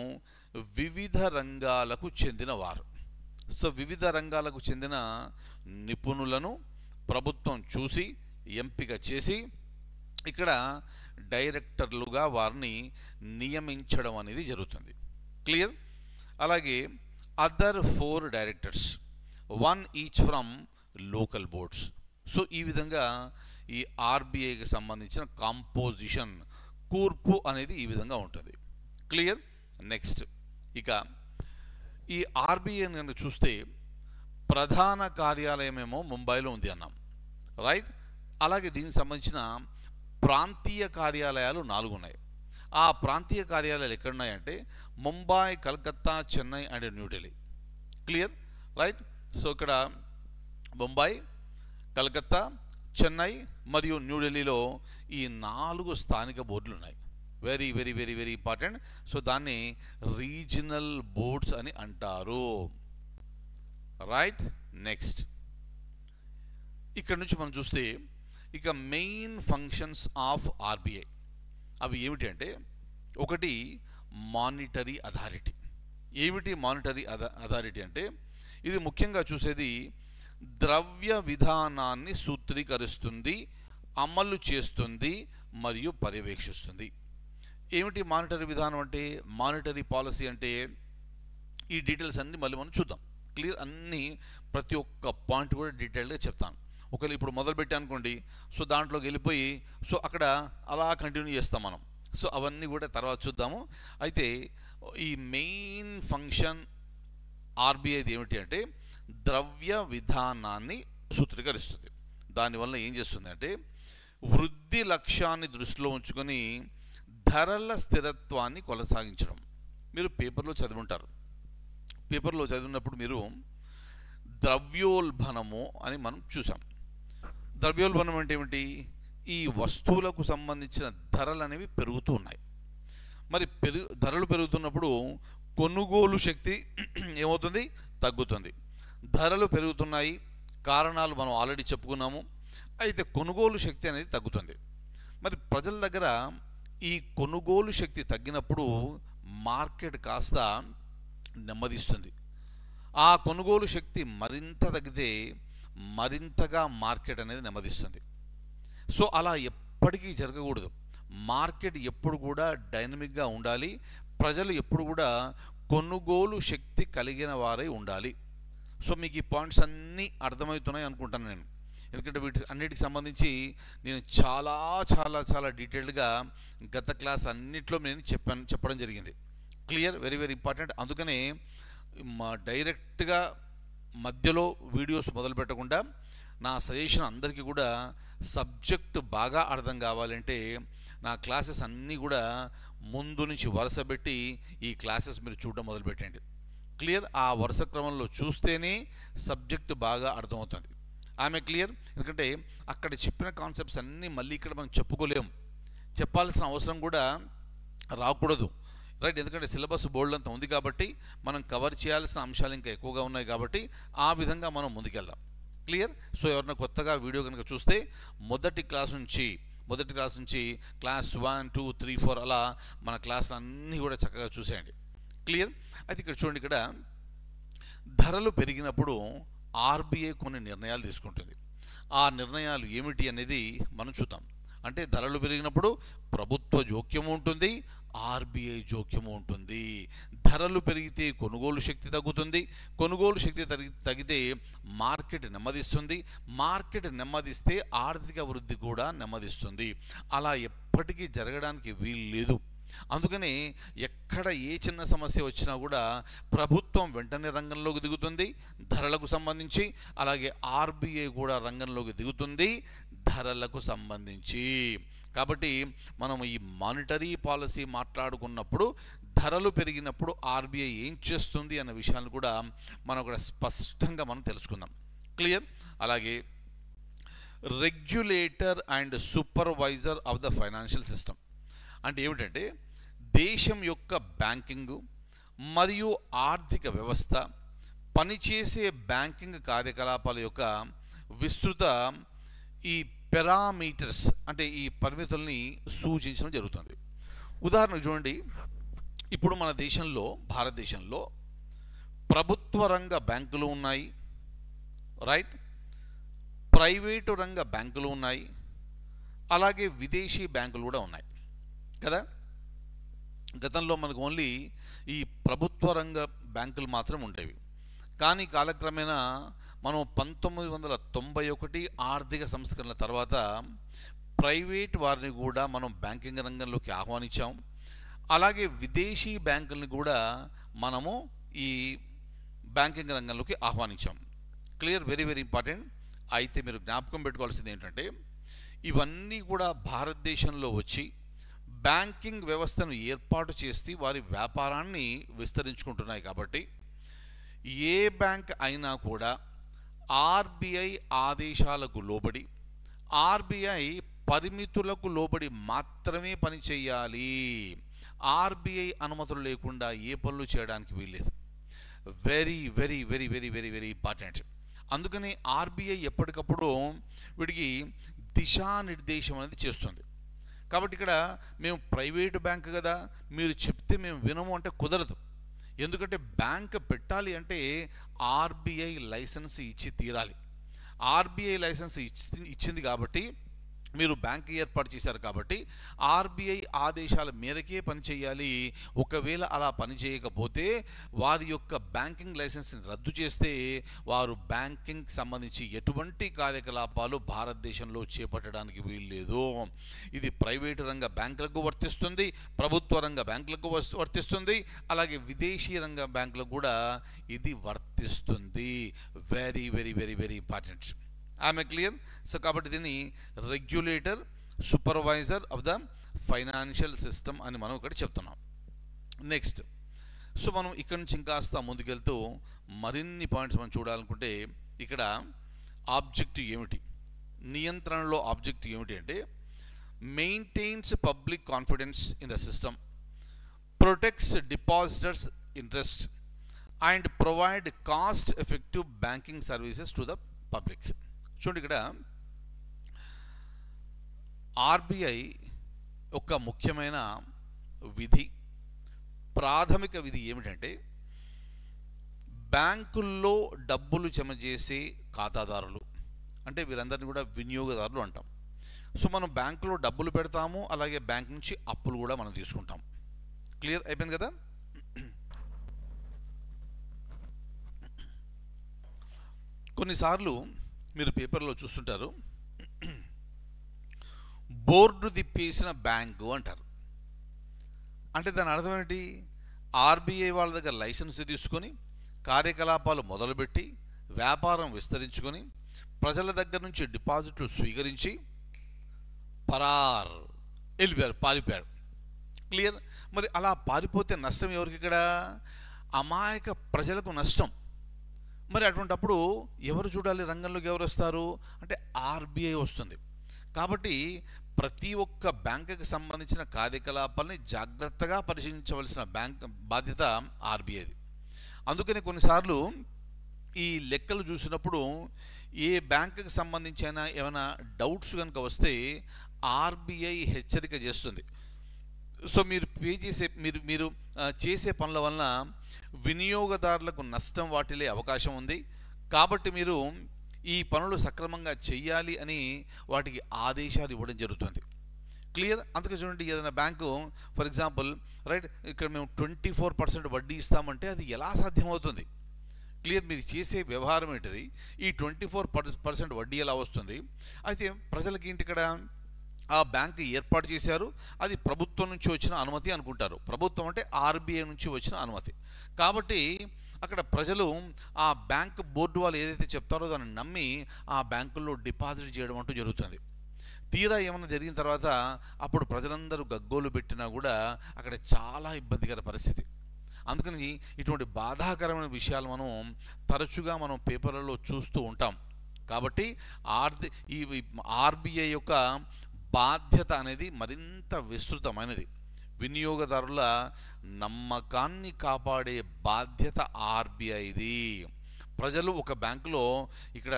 వివిధ రంగాలకు చెందినవారు. సో వివిధ రంగాలకు చెందిన నిపుణులను ప్రభుత్వం చూసి ఎంపిక చేసి ఇక్కడ డైరెక్టర్లుగా వారిని నియమించడం అనేది జరుగుతుంది. క్లియర్? అలాగే other 4 directors, 1 each from local boards. So ఈ విధంగా ఈ ఆర్బీఐకి సంబంధించిన కాంపోజిషన్ కూర్పు అనేది ఈ విధంగా ఉంటుంది. క్లియర్? నెక్స్ట్ ఇక ఈ ఆర్బీఐ కనుక చూస్తే ప్రధాన కార్యాలయం ఏమో ముంబైలో ఉంది అన్నాం, రైట్? అలాగే దీనికి సంబంధించిన ప్రాంతీయ కార్యాలయాలు 4 ఉన్నాయి. ఆ ప్రాంతీయ కార్యాలయాలు ఎక్కడున్నాయంటే Mumbai, Calcutta, Chennai and New Delhi. Clear? Right? So ఇక్కడ ముంబై, కలకత్తా, చెన్నై మరియు న్యూఢిల్లీలో ఈ 4 స్థానిక బోర్డులు ఉన్నాయి. Very very very very important. So దాన్ని రీజనల్ బోర్డ్స్ అని అంటారు, రైట్? నెక్స్ట్ ఇక్కడ నుంచి మనం చూస్తే ఇక మెయిన్ ఫంక్షన్స్ ఆఫ్ ఆర్బీఐ అవి ఏమిటి అంటే, ఒకటి మానిటరీ అథారిటీ. ఏమిటి మానిటరీ అథారిటీ అంటే, ఇది ముఖ్యంగా చూసేది ద్రవ్య విధానాన్ని సూత్రీకరిస్తుంది, అమలు చేస్తుంది మరియు పర్యవేక్షిస్తుంది. ఏమిటి మానిటరీ విధానం అంటే, మానిటరీ పాలసీ అంటే, ఈ డీటెయిల్స్ అన్నీ మళ్ళీ మనం చూద్దాం. క్లియర్? అన్నీ ప్రతి ఒక్క పాయింట్ కూడా డీటెయిల్గా చెప్తాను. ఒకవేళ ఇప్పుడు మొదలు పెట్టానుకోండి, సో దాంట్లోకి వెళ్ళిపోయి సో అక్కడ అలా కంటిన్యూ చేస్తాం మనం. సో అవన్నీ కూడా తర్వాత చూద్దాము. అయితే ఈ మెయిన్ ఫంక్షన్ ఆర్బీఐది ఏమిటి అంటే ద్రవ్య విధానాన్ని సూత్రీకరిస్తుంది. దానివల్ల ఏం చేస్తుంది అంటే వృద్ధి లక్ష్యాన్ని దృష్టిలో ఉంచుకొని ధరల స్థిరత్వాన్ని కొనసాగించడం. మీరు పేపర్లో చదివుంటారు. పేపర్లో చదివినప్పుడు మీరు ద్రవ్యోల్బణము అని మనం చూసాం. ద్రవ్యోల్బణం అంటే ఏమిటి? ఈ వస్తువులకు సంబంధించిన ధరలు అనేవి పెరుగుతూ ఉన్నాయి. మరి ధరలు పెరుగుతున్నప్పుడు కొనుగోలు శక్తి ఏమవుతుంది? తగ్గుతుంది. ధరలు పెరుగుతున్నాయి, కారణాలు మనం ఆల్రెడీ చెప్పుకున్నాము. అయితే కొనుగోలు శక్తి అనేది తగ్గుతుంది. మరి ప్రజల దగ్గర ఈ కొనుగోలు శక్తి తగ్గినప్పుడు మార్కెట్ కాస్త నెమ్మదిస్తుంది. ఆ కొనుగోలు శక్తి మరింత తగ్గితే మరింతగా మార్కెట్ అనేది నెమ్మదిస్తుంది. సో అలా ఎప్పటికీ జరగకూడదు. మార్కెట్ ఎప్పుడు కూడా డైనమిక్గా ఉండాలి. ప్రజలు ఎప్పుడు కూడా కొనుగోలు శక్తి కలిగిన వారై ఉండాలి. సో మీకు ఈ పాయింట్స్ అన్నీ అర్థమవుతున్నాయి అనుకుంటాను నేను. ఎందుకంటే వీటి అన్నిటికి సంబంధించి నేను చాలా చాలా చాలా డీటెయిల్డ్గా గత క్లాస్ అన్నిట్లో నేను చెప్పడం జరిగింది. క్లియర్? Very very important. అందుకనే డైరెక్ట్గా మధ్యలో వీడియోస్ మొదలు పెట్టకుండా నా సజెషన్ అందరికీ కూడా సబ్జెక్ట్ బాగా అర్థం కావాలంటే నా క్లాసెస్ అన్నీ కూడా ముందు నుంచి వరుస పెట్టి ఈ క్లాసెస్ మీరు చూడడం మొదలుపెట్టండి. క్లియర్? ఆ వరుస క్రమంలో చూస్తేనే సబ్జెక్ట్ బాగా అర్థమవుతుంది. ఆమె క్లియర్? ఎందుకంటే అక్కడ చెప్పిన కాన్సెప్ట్స్ అన్నీ మళ్ళీ ఇక్కడ మనం చెప్పుకోలేము, చెప్పాల్సిన అవసరం కూడా రాకూడదు, రైట్? ఎందుకంటే సిలబస్ బోర్డు అంతా ఉంది కాబట్టి మనం కవర్ చేయాల్సిన అంశాలు ఇంకా ఎక్కువగా ఉన్నాయి కాబట్టి ఆ విధంగా మనం ముందుకెళ్దాం. క్లియర్? సో ఎవరైనా కొత్తగా వీడియో కనుక చూస్తే మొదటి క్లాస్ నుంచి క్లాస్ 1, 2, 3, 4 అలా మన క్లాస్ అన్నీ కూడా చక్కగా చూసేయండి. క్లియర్? అయితే ఇక్కడ చూడండి, ఇక్కడ ధరలు పెరిగినప్పుడు ఆర్బీఐ కొన్ని నిర్ణయాలు తీసుకుంటుంది. ఆ నిర్ణయాలు ఏమిటి అనేది మనం చూద్దాం. అంటే ధరలు పెరిగినప్పుడు ప్రభుత్వ జోక్యం ఉంటుంది, ఆర్బీఐ జోక్యం ఉంటుంది. ధరలు పెరిగితే కొనుగోలు శక్తి తగ్గుతుంది, కొనుగోలు శక్తి తగ్గితే మార్కెట్ నెమ్మదిస్తుంది, మార్కెట్ నెమ్మదిస్తే ఆర్థిక వృద్ధి కూడా నెమ్మదిస్తుంది. అలా ఎప్పటికీ జరగడానికి వీలు లేదు. అందుకని ఎక్కడ ఏ చిన్న సమస్య వచ్చినా కూడా ప్రభుత్వం వెంటనే రంగంలోకి దిగుతుంది ధరలకు సంబంధించి, అలాగే ఆర్బీఐ కూడా రంగంలోకి దిగుతుంది ధరలకు సంబంధించి. కాబట్టి మనం ఈ మానిటరీ పాలసీ మాట్లాడుకున్నప్పుడు ధరలు పెరిగినప్పుడు ఆర్బీఐ ఏం చేస్తుంది అన్న విషయాన్ని కూడా మనం కూడా స్పష్టంగా మనం తెలుసుకుందాం. క్లియర్? అలాగే regulator and supervisor of the financial system అంటే ఏమిటంటే దేశం యొక్క బ్యాంకింగ్ మరియు ఆర్థిక వ్యవస్థ పనిచేసే బ్యాంకింగ్ కార్యకలాపాల యొక్క విస్తృత ఈ పారామీటర్స్ అంటే ఈ పరిమితుల్ని సూచించడం జరుగుతుంది. ఉదాహరణకు చూడండి, ఇప్పుడు మన దేశంలో భారతదేశంలో ప్రభుత్వ రంగ బ్యాంకులు ఉన్నాయి, రైట్? ప్రైవేటు రంగ బ్యాంకులు ఉన్నాయి, అలాగే విదేశీ బ్యాంకులు కూడా ఉన్నాయి కదా. గతంలో మనకు ఓన్లీ ఈ ప్రభుత్వ రంగ బ్యాంకులు మాత్రం ఉండేవి. కానీ కాలక్రమేణా మనం 1991 ఆర్థిక సంస్కరణల తర్వాత ప్రైవేట్ వారిని కూడా మనం బ్యాంకింగ్ రంగంలోకి ఆహ్వానించాం. అలాగే విదేశీ బ్యాంకుల్ని కూడా మనము ఈ బ్యాంకింగ్ రంగంలోకి ఆహ్వానించాం. Clear, very very important. అయితే మీరు జ్ఞాపకం పెట్టుకోవాల్సింది ఏంటంటే ఇవన్నీ కూడా భారతదేశంలో వచ్చి బ్యాంకింగ్ వ్యవస్థను ఏర్పాటు చేసి వారి వ్యాపారాన్ని విస్తరించుకుంటున్నాయి. కాబట్టి ఏ బ్యాంక్ అయినా కూడా ఆర్బీఐ ఆదేశాలకు లోబడి, ఆర్బీఐ పరిమితులకు లోబడి మాత్రమే పనిచేయాలి. ఆర్బీఐ అనుమతులు లేకుండా ఏ పనులు చేయడానికి వీల్లేదు. Very very very very very very important. అందుకని ఆర్బీఐ ఎప్పటికప్పుడు వీడికి దిశానిర్దేశం అనేది చేస్తుంది. కాబట్టి ఇక్కడ మేము ప్రైవేటు బ్యాంక్ కదా, మీరు చెప్తే మేము వినము అంటే కుదరదు. ఎందుకంటే బ్యాంక్ పెట్టాలి అంటే ఆర్బీఐ లైసెన్స్ ఇచ్చి తీరాలి. ఆర్బీఐ లైసెన్స్ ఇచ్చింది కాబట్టి మీరు బ్యాంక్ ఏర్పాటు చేశారు కాబట్టి ఆర్బీఐ ఆదేశాల మేరకే పనిచేయాలి. ఒకవేళ అలా పనిచేయకపోతే వారి యొక్క బ్యాంకింగ్ లైసెన్స్ని రద్దు చేస్తే వారు బ్యాంకింగ్కి సంబంధించి ఎటువంటి కార్యకలాపాలు భారతదేశంలో చేపట్టడానికి వీల్లేదు. ఇది ప్రైవేటు రంగ బ్యాంకులకు వర్తిస్తుంది, ప్రభుత్వ రంగ బ్యాంకులకు వర్తిస్తుంది, అలాగే విదేశీ రంగ బ్యాంకులకు కూడా ఇది వర్తిస్తుంది. Very very very very important. ఆమె క్లియర్. సో కాబట్టి దీన్ని regulator, supervisor of the financial system అని మనం ఇక్కడ చెప్తున్నాం. నెక్స్ట్, సో మనం ఇక్కడ నుంచి ఇంకాస్త ముందుకెళ్తూ మరిన్ని పాయింట్స్ మనం చూడాలనుకుంటే ఇక్కడ ఆబ్జెక్టివ్ ఏమిటి, నియంత్రణలో ఆబ్జెక్టివ్ ఏమిటి అంటే maintains public confidence in the system, protects depositors interest and provide cost effective banking services to the public. చూడండి, ఇక్కడ ఆర్బీఐ ఒక ముఖ్యమైన విధి, ప్రాథమిక విధి ఏమిటంటే బ్యాంకుల్లో డబ్బులు జమ చేసే ఖాతాదారులు, అంటే వీరందరినీ కూడా వినియోగదారులు అంటాం. సో మనం బ్యాంకులో డబ్బులు పెడతాము, అలాగే బ్యాంక్ నుంచి అప్పులు కూడా మనం తీసుకుంటాం. క్లియర్ అయిపోయింది కదా. కొన్నిసార్లు మీరు పేపర్లో చూస్తుంటారు, బోర్డు తిప్పేసిన బ్యాంకు అంటారు. అంటే దాని అర్థం ఏంటి? ఆర్బీఐ వాళ్ళ దగ్గర లైసెన్స్ తీసుకొని కార్యకలాపాలు మొదలుపెట్టి వ్యాపారం విస్తరించుకొని ప్రజల దగ్గర నుంచి డిపాజిట్లు స్వీకరించి పారిపోయారు. క్లియర్. మరి అలా పారిపోతే నష్టం ఎవరికి? ఇక్కడ అమాయక ప్రజలకు నష్టం. మరి అటువంటప్పుడు ఎవరు చూడాలి? రంగంలోకి ఎవరు వస్తారు అంటే ఆర్బీఐ వస్తుంది. కాబట్టి ప్రతి ఒక్క బ్యాంకుకి సంబంధించిన కార్యకలాపాలని జాగ్రత్తగా పరిశీలించవలసిన బాధ్యత ఆర్బీఐది. అందుకని కొన్నిసార్లు ఈ లెక్కలు చూసినప్పుడు ఏ బ్యాంకుకి సంబంధించి అయినా ఏమైనా డౌట్స్ కనుక వస్తే ఆర్బీఐ హెచ్చరిక చేస్తుంది. సో మీరు మీరు చేసే పనుల వలన వినియోగదారులకు నష్టం వాటిల్లే అవకాశం ఉంది. కాబట్టి మీరు ఈ పనులు సక్రమంగా చేయాలి అని వాటికి ఆదేశాలు ఇవ్వడం జరుగుతుంది. క్లియర్. అందుకే చూడండి, ఏదైనా బ్యాంకు ఫర్ ఎగ్జాంపుల్ రైట్ ఇక్కడ మేము 24% వడ్డీ ఇస్తామంటే అది ఎలా సాధ్యమవుతుంది? క్లియర్. మీరు చేసే వ్యవహారం ఏంటిది? ఈ 24% వడ్డీ ఎలా వస్తుంది? అయితే ప్రజలకి ఏంటి, ఇక్కడ ఆ బ్యాంకు ఏర్పాటు చేశారు, అది ప్రభుత్వం నుంచి వచ్చిన అనుమతి అనుకుంటారు. ప్రభుత్వం అంటే ఆర్బీఐ నుంచి వచ్చిన అనుమతి. కాబట్టి అక్కడ ప్రజలు ఆ బ్యాంక్ బోర్డు వాళ్ళు ఏదైతే చెప్తారో దాన్ని నమ్మి ఆ బ్యాంకుల్లో డిపాజిట్ చేయడం అంటూ జరుగుతుంది. తీరా ఏమైనా జరిగిన తర్వాత అప్పుడు ప్రజలందరూ గగ్గోలు పెట్టినా కూడా అక్కడ చాలా ఇబ్బందికర పరిస్థితి. అందుకని ఇటువంటి బాధాకరమైన విషయాలు మనం తరచుగా మనం పేపర్లలో చూస్తూ ఉంటాం. కాబట్టి ఈ ఆర్బీఐ యొక్క బాధ్యత అనేది మరింత విస్తృతమైనది. వినియోగదారుల నమ్మకాన్ని కాపాడే బాధ్యత ఆర్బీఐది. ప్రజలు ఒక బ్యాంకులో ఇక్కడ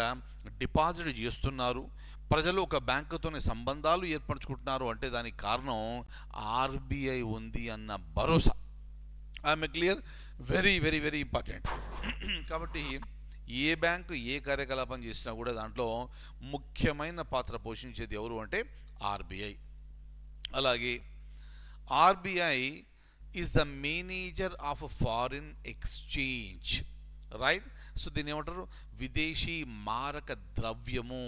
డిపాజిట్ చేస్తున్నారు, ప్రజలు ఒక బ్యాంకుతోనే సంబంధాలు ఏర్పరచుకుంటున్నారు అంటే దానికి కారణం ఆర్బీఐ ఉంది అన్న భరోసా. I'm clear. Very very very important. కాబట్టి ఏ బ్యాంకు ఏ కార్యకలాపం చేసినా కూడా దాంట్లో ముఖ్యమైన పాత్ర పోషించేది ఎవరు అంటే ఆర్బీఐ. అలాగే RBI is the manager of foreign exchange right. So దీన్ని ఏమంటారు? విదేశీ మారక ద్రవ్యము.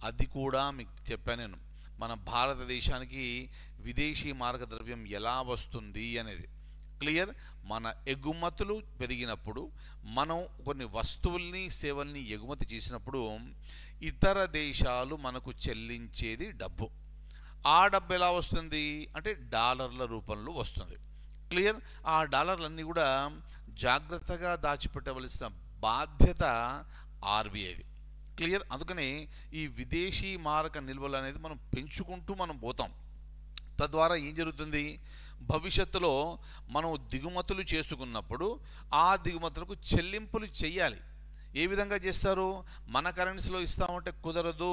అది కూడా మీకు చెప్పాను నేను, మన భారతదేశానికి విదేశీ మారక ద్రవ్యం ఎలా వస్తుంది అనేది. క్లియర్. మన ఎగుమతులు పెరిగినప్పుడు, మనం కొన్ని వస్తువుల్ని సేవల్ని ఎగుమతి చేసినప్పుడు ఇతర దేశాలు మనకు చెల్లించేది డబ్బు. ఆ డబ్బు ఎలా వస్తుంది అంటే డాలర్ల రూపంలో వస్తుంది. క్లియర్. ఆ డాలర్లన్నీ కూడా జాగ్రత్తగా దాచిపెట్టవలసిన బాధ్యత ఆర్బీఐది. క్లియర్. అందుకని ఈ విదేశీ మారక నిల్వలు అనేది మనం పెంచుకుంటూ మనం పోతాం. తద్వారా ఏం జరుగుతుంది? భవిష్యత్తులో మనం దిగుమతులు చేసుకున్నప్పుడు ఆ దిగుమతులకు చెల్లింపులు చేయాలి. ఏ విధంగా చేస్తారు? మన కరెన్సీలో ఇస్తామంటే కుదరదు.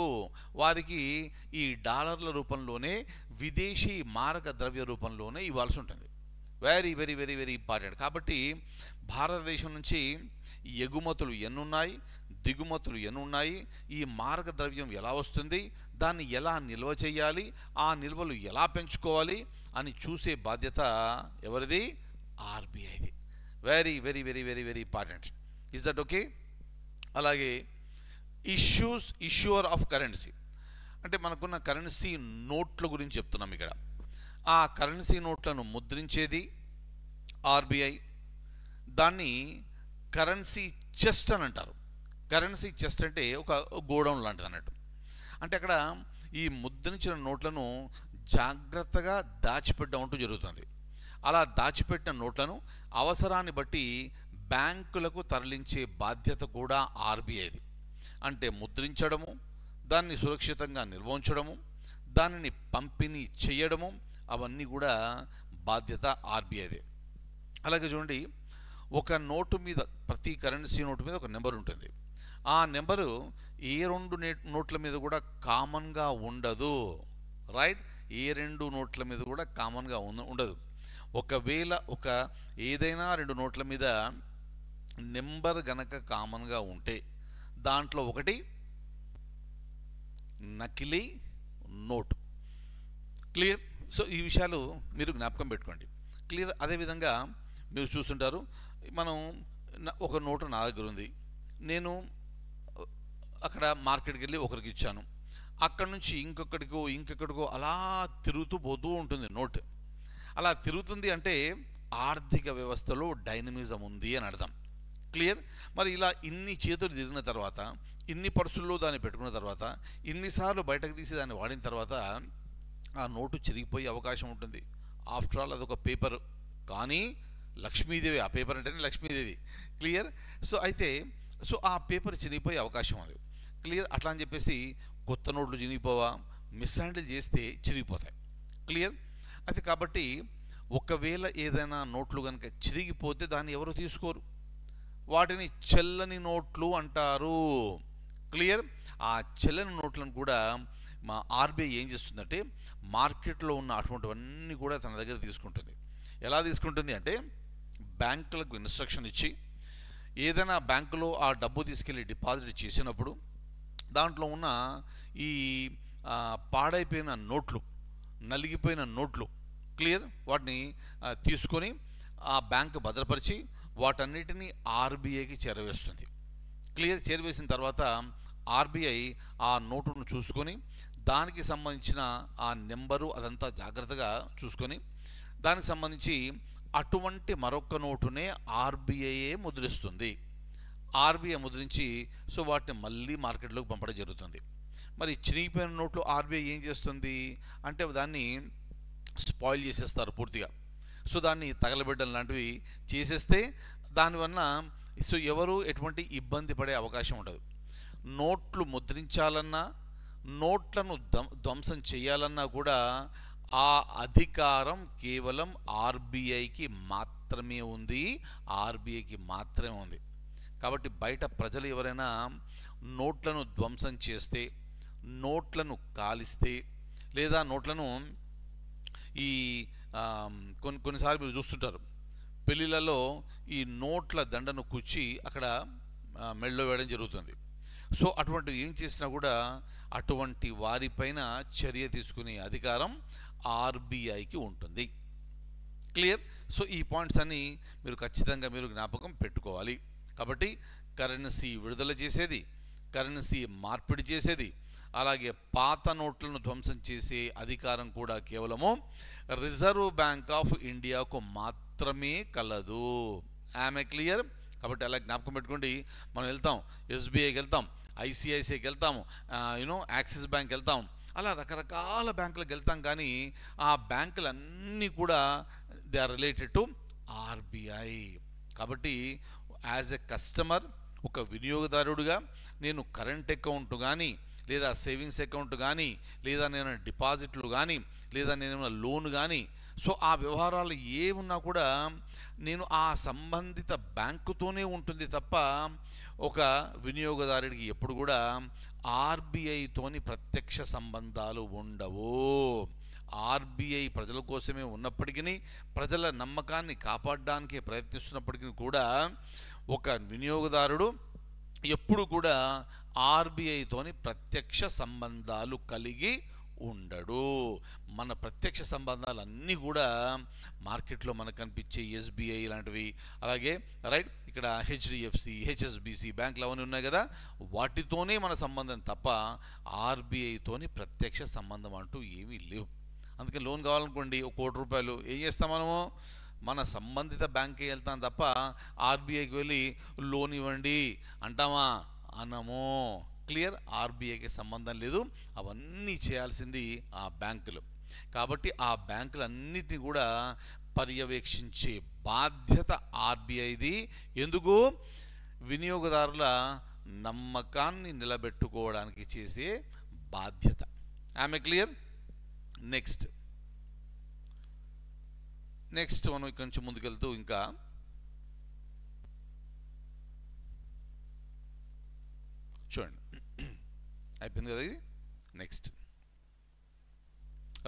వారికి ఈ డాలర్ల రూపంలోనే, విదేశీ మారక ద్రవ్య రూపంలోనే ఇవ్వాల్సి ఉంటుంది. Very very very very important. కాబట్టి భారతదేశం నుంచి ఎగుమతులు ఎన్నున్నాయి, దిగుమతులు ఎన్నున్నాయి, ఈ మారక ద్రవ్యం ఎలా వస్తుంది, దాన్ని ఎలా నిల్వ చేయాలి, ఆ నిల్వలు ఎలా పెంచుకోవాలి అని చూసే బాధ్యత ఎవరిది? ఆర్బీఐది. Very very very very very important. Is that okay? అలాగే ఇష్యూర్ ఆఫ్ కరెన్సీ అంటే మనకున్న కరెన్సీ నోట్ల గురించి చెప్తున్నాం ఇక్కడ. ఆ కరెన్సీ నోట్లను ముద్రించేది ఆర్బీఐ. దాన్ని కరెన్సీ చెస్ట్ అని అంటారు. కరెన్సీ చెస్ట్ అంటే ఒక గోడౌన్ లాంటిది అన్నట్టు. అంటే అక్కడ ఈ ముద్రించిన నోట్లను జాగ్రత్తగా దాచిపెట్టడం జరుగుతుంది. అలా దాచిపెట్టిన నోట్లను అవసరాన్ని బట్టి బ్యాంకులకు తరలించే బాధ్యత కూడా ఆర్బీఐది. అంటే ముద్రించడము, దాన్ని సురక్షితంగా నిల్వ ఉంచడము, దానిని పంపిణీ చేయడము, అవన్నీ కూడా బాధ్యత ఆర్బీఐదే. అలాగే చూడండి, ఒక నోటు మీద, ప్రతి కరెన్సీ నోటు మీద ఒక నెంబర్ ఉంటుంది. ఆ నెంబరు ఏ రెండు నోట్ల మీద కూడా కామన్గా ఉండదు. రైట్. ఏ రెండు నోట్ల మీద కూడా కామన్గా ఉండదు. ఒకవేళ ఏదైనా రెండు నోట్ల మీద నెంబర్ గనక కామన్గా ఉంటే దాంట్లో ఒకటి నకిలీ నోటు. క్లియర్. సో ఈ విషయాలు మీరు జ్ఞాపకం పెట్టుకోండి. క్లియర్. అదేవిధంగా మీరు చూస్తుంటారు, మనం ఒక నోటు నా దగ్గర ఉంది, నేను అక్కడ మార్కెట్కి వెళ్ళి ఒకరికి ఇచ్చాను, అక్కడ నుంచి ఇంకొకటికో అలా తిరుగుతూ పోతూ ఉంటుంది నోట్. అలా తిరుగుతుంది అంటే ఆర్థిక వ్యవస్థలో డైనమిజం ఉంది అని అర్థం. క్లియర్. మరి ఇలా ఇన్ని చేతులు తిరిగిన తర్వాత, ఇన్ని పర్సుల్లో దాన్ని పెట్టుకున్న తర్వాత, ఇన్నిసార్లు బయటకు తీసి దాన్ని వాడిన తర్వాత ఆ నోటు చిరిగిపోయే అవకాశం ఉంటుంది. ఆఫ్టర్ ఆల్ అదొక పేపర్, కానీ లక్ష్మీదేవి, ఆ పేపర్ అంటేనే లక్ష్మీదేవి. క్లియర్. సో ఆ పేపర్ చినిగిపోయే అవకాశం ఉంది. క్లియర్. అట్లా అని చెప్పేసి కొత్త నోట్లు చినిగిపోవా, మిస్ హ్యాండిల్ చేస్తే చిరిగిపోతాయి. క్లియర్. అయితే కాబట్టి ఒకవేళ ఏదైనా నోట్లు కనుక చిరిగిపోతే దాన్ని ఎవరు తీసుకోరు, వాటిని చెల్లని నోట్లు అంటారు. క్లియర్. ఆ చెల్లని నోట్లను కూడా మా ఆర్బీఐ ఏం చేస్తుందంటే మార్కెట్లో ఉన్న అటువంటివన్నీ కూడా తన దగ్గర తీసుకుంటుంది. ఎలా తీసుకుంటుంది అంటే బ్యాంకులకు ఇన్స్ట్రక్షన్ ఇచ్చి, ఏదైనా బ్యాంకులో ఆ డబ్బు తీసుకెళ్ళి డిపాజిట్ చేసినప్పుడు దాంట్లో ఉన్న ఈ పాడైపోయిన నోట్లు, నలిగిపోయిన నోట్లు, క్లియర్, వాటిని తీసుకొని ఆ బ్యాంకు భద్రపరిచి వాటన్నిటినీ ఆర్బీఐకి చేరవేస్తుంది. క్లియర్. చేరవేసిన తర్వాత ఆర్బీఐ ఆ నోటును చూసుకొని దానికి సంబంధించిన ఆ నెంబరు అదంతా జాగ్రత్తగా చూసుకొని దానికి సంబంధించి అటువంటి మరొక నోటునే ఆర్బీఐయే ముద్రిస్తుంది. ఆర్బీఐ ముద్రించి సో వాటిని మళ్ళీ మార్కెట్లోకి పంపడం జరుగుతుంది. మరి చినిగిపోయిన నోట్లు ఆర్బీఐ ఏం చేస్తుంది అంటే దాన్ని స్పాయిల్ చేసేస్తారు పూర్తిగా. సో దాన్ని తగలబెట్టడం లాంటివి చేసేస్తే దానివల్ల సో ఎవరు ఎటువంటి ఇబ్బంది పడే అవకాశం ఉండదు. నోట్లు ముద్రించాలన్నా, నోట్లను ధ్వంసం చేయాలన్నా కూడా ఆ అధికారం కేవలం ఆర్బీఐకి మాత్రమే ఉంది, ఆర్బీఐకి మాత్రమే ఉంది. కాబట్టి బయట ప్రజలు ఎవరైనా నోట్లను ధ్వంసం చేస్తే, నోట్లను లేదా నోట్లను ఈ కొన్నిసార్లు మీరు చూస్తుంటారు పెళ్ళిళ్ళలో ఈ నోట్ల దండను కుచ్చి అక్కడ మెళ్ళో వేయడం జరుగుతుంది. సో అటువంటివి ఏం చేసినా కూడా అటువంటి వారిపైన చర్య తీసుకునే అధికారం ఆర్బీఐకి ఉంటుంది. క్లియర్. సో ఈ పాయింట్స్ అన్నీ మీరు ఖచ్చితంగా జ్ఞాపకం పెట్టుకోవాలి. కాబట్టి కరెన్సీ విడుదల చేసేది, కరెన్సీ మార్పిడి చేసేది, అలాగే పాత నోట్లను ధ్వంసం చేసే అధికారం కూడా కేవలము రిజర్వ్ బ్యాంక్ ఆఫ్ ఇండియాకు మాత్రమే కలదు. ఆమె క్లియర్? కాబట్టి అలా జ్ఞాపకం పెట్టుకోండి. మనం వెళ్తాం, ఎస్బీఐకి వెళ్తాం, ఐసిఐసిఐకి వెళ్తాము, యాక్సిస్ బ్యాంక్ వెళ్తాం, అలా రకరకాల బ్యాంకులకు వెళ్తాం. కానీ ఆ బ్యాంకులన్నీ కూడా they are related to RBI. కాబట్టి యాజ్ ఎ కస్టమర్, ఒక వినియోగదారుడుగా నేను కరెంట్ అకౌంట్ కానీ, లేదా సేవింగ్స్ అకౌంట్ కానీ, లేదా నేను డిపాజిట్లు కానీ, లేదా నేను లోన్ కానీ, సో ఆ వ్యవహారాలు ఏమున్నా కూడా నేను ఆ సంబంధిత బ్యాంకుతోనే ఉంటుంది తప్ప ఒక వినియోగదారుడికి ఎప్పుడు కూడా ఆర్బీఐతోని ప్రత్యక్ష సంబంధాలు ఉండవు. ఆర్బీఐ ప్రజల కోసమే ఉన్నప్పటికీ, ప్రజల నమ్మకాన్ని కాపాడడానికి ప్రయత్నిస్తున్నప్పటికీ కూడా ఒక వినియోగదారుడు ఎప్పుడు కూడా ఆర్బీఐతోని ప్రత్యక్ష సంబంధాలు కలిగి ఉండడు. మన ప్రత్యక్ష సంబంధాలన్నీ కూడా మార్కెట్లో మనకు కనిపించే ఎస్బీఐ లాంటివి, అలాగే రైట్ ఇక్కడ హెచ్డిఎఫ్సి, హెచ్ఎస్బిసి బ్యాంకులు అవన్నీ ఉన్నాయి కదా, వాటితోనే మన సంబంధం తప్ప ఆర్బీఐతోని ప్రత్యక్ష సంబంధం అంటూ ఏమీ లేవు. అందుకే లోన్ కావాలనుకోండి, ₹1,00,00,000 ఏం చేస్తాం మనము? మన సంబంధిత బ్యాంక్కి వెళ్తాం తప్ప ఆర్బీఐకి వెళ్ళి లోన్ ఇవ్వండి అంటామా? అనము. క్లియర్? ఆర్బీఐకి సంబంధం లేదు, అవన్నీ చేయాల్సింది ఆ బ్యాంకులు. కాబట్టి ఆ బ్యాంకులన్నిటిని కూడా పర్యవేక్షించే బాధ్యత ఆర్బీఐది. ఎందుకు? వినియోగదారుల నమ్మకాన్ని నిలబెట్టుకోవడానికి చేసే బాధ్యత. ఆమె క్లియర్? నెక్స్ట్ మనం ఇక్కడి నుంచి ముందుకెళ్తూ ఇంకా చూడండి, అయిపోయింది కదా ఇది. నెక్స్ట్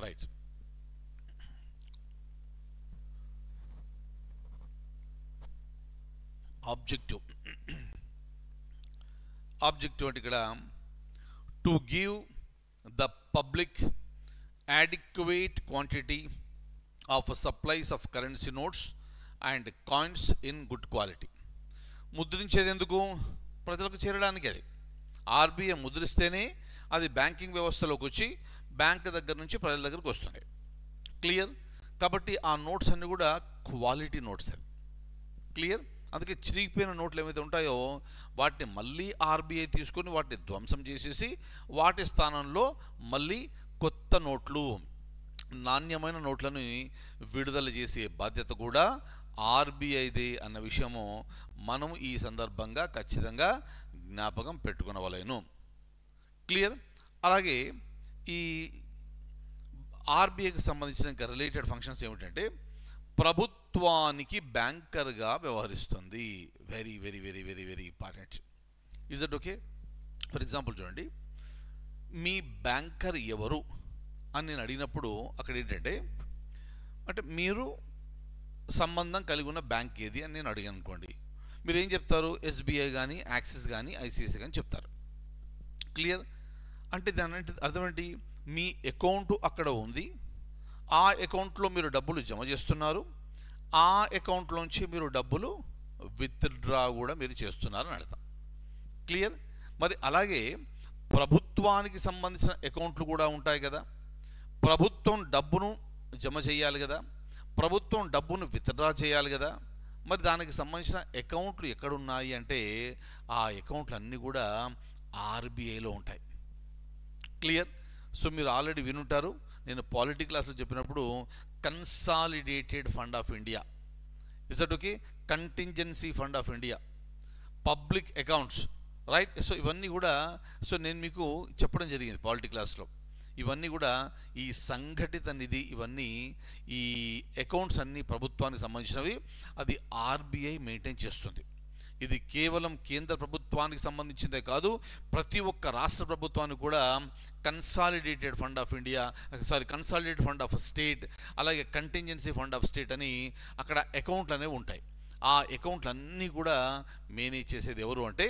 రైట్, ఆబ్జెక్టివ్ అంటే ఇక్కడ to give the public adequate quantity of supplies of currency notes and coins in good quality. ముద్రించేది ఎందుకు? ప్రజలకు చేరడానికి. అది ఆర్బీఐ ముద్రిస్తేనే అది బ్యాంకింగ్ వ్యవస్థలోకి వచ్చి బ్యాంక్ దగ్గర నుంచి ప్రజల దగ్గరకు వస్తుంది. క్లియర్? కాబట్టి ఆ నోట్స్ అన్నీ కూడా క్వాలిటీ నోట్స్. అది క్లియర్? అందుకే చిరిగిపోయిన నోట్లు ఏవైతే ఉంటాయో వాటిని మళ్ళీ ఆర్బీఐ తీసుకొని వాటిని ధ్వంసం చేసేసి వాటి స్థానంలో మళ్ళీ కొత్త నోట్లు, నాణ్యమైన నోట్లను విడుదల చేసే బాధ్యత కూడా ఆర్బీఐదే అన్న విషయము మనం ఈ సందర్భంగా ఖచ్చితంగా జ్ఞాపకం పెట్టుకునవలేను. క్లియర్? అలాగే ఈ ఆర్బీఐకి సంబంధించిన ఇంకా రిలేటెడ్ ఫంక్షన్స్ ఏమిటంటే ప్రభుత్వానికి బ్యాంకర్గా వ్యవహరిస్తుంది. Very very very very very important. Is that okay? For example చూడండి, మీ బ్యాంకర్ ఎవరు అని నేను అడిగినప్పుడు అక్కడ ఏంటంటే, అంటే మీరు సంబంధం కలిగి ఉన్న బ్యాంక్ ఏది అని నేను అడిగాను అనుకోండి, మీరు ఏం చెప్తారు? ఎస్బీఐ కానీ, యాక్సిస్ కానీ, ఐసిఐసిఐ కానీ చెప్తారు. క్లియర్? అంటే దాని అర్థం ఏంటి? మీ అకౌంట్ అక్కడ ఉంది, ఆ అకౌంట్లో మీరు డబ్బులు జమ చేస్తున్నారు, ఆ అకౌంట్లోంచి మీరు డబ్బులు విత్డ్రా కూడా మీరు చేస్తున్నారని అర్థం. క్లియర్? మరి అలాగే ప్రభుత్వానికి సంబంధించిన అకౌంట్లు కూడా ఉంటాయి కదా, ప్రభుత్వం డబ్బును జమ చేయాలి కదా, ప్రభుత్వం డబ్బును విత్డ్రా చేయాలి కదా, మరి దానికి సంబంధించిన అకౌంట్లు ఎక్కడున్నాయి అంటే ఆ అకౌంట్లు అన్నీ కూడా ఆర్బీఐలో ఉంటాయి. క్లియర్? సో మీరు ఆల్రెడీ వినుంటారు, నేను పాలిటీ క్లాస్లో చెప్పినప్పుడు consolidated fund of India, is that okay, contingency fund of India, public accounts, right? So ఇవన్నీ కూడా నేను మీకు చెప్పడం జరిగింది పాలిటీ క్లాస్లో. ఇవన్నీ కూడా ఈ సంఘటిత నిధి, ఇవన్నీ ఈ అకౌంట్స్ అన్నీ ప్రభుత్వానికి సంబంధించినవి. అది ఆర్బీఐ మెయింటైన్ చేస్తుంది. ఇది కేవలం కేంద్ర ప్రభుత్వానికి సంబంధించిందే కాదు, ప్రతి ఒక్క రాష్ట్ర ప్రభుత్వానికి కూడా consolidated fund of India, consolidated fund of state, అలాగే కంటింజెన్సీ ఫండ్ ఆఫ్ స్టేట్ అని అక్కడ అకౌంట్లు అనేవి ఉంటాయి. ఆ అకౌంట్లు అన్నీ కూడా మేనేజ్ చేసేది ఎవరు అంటే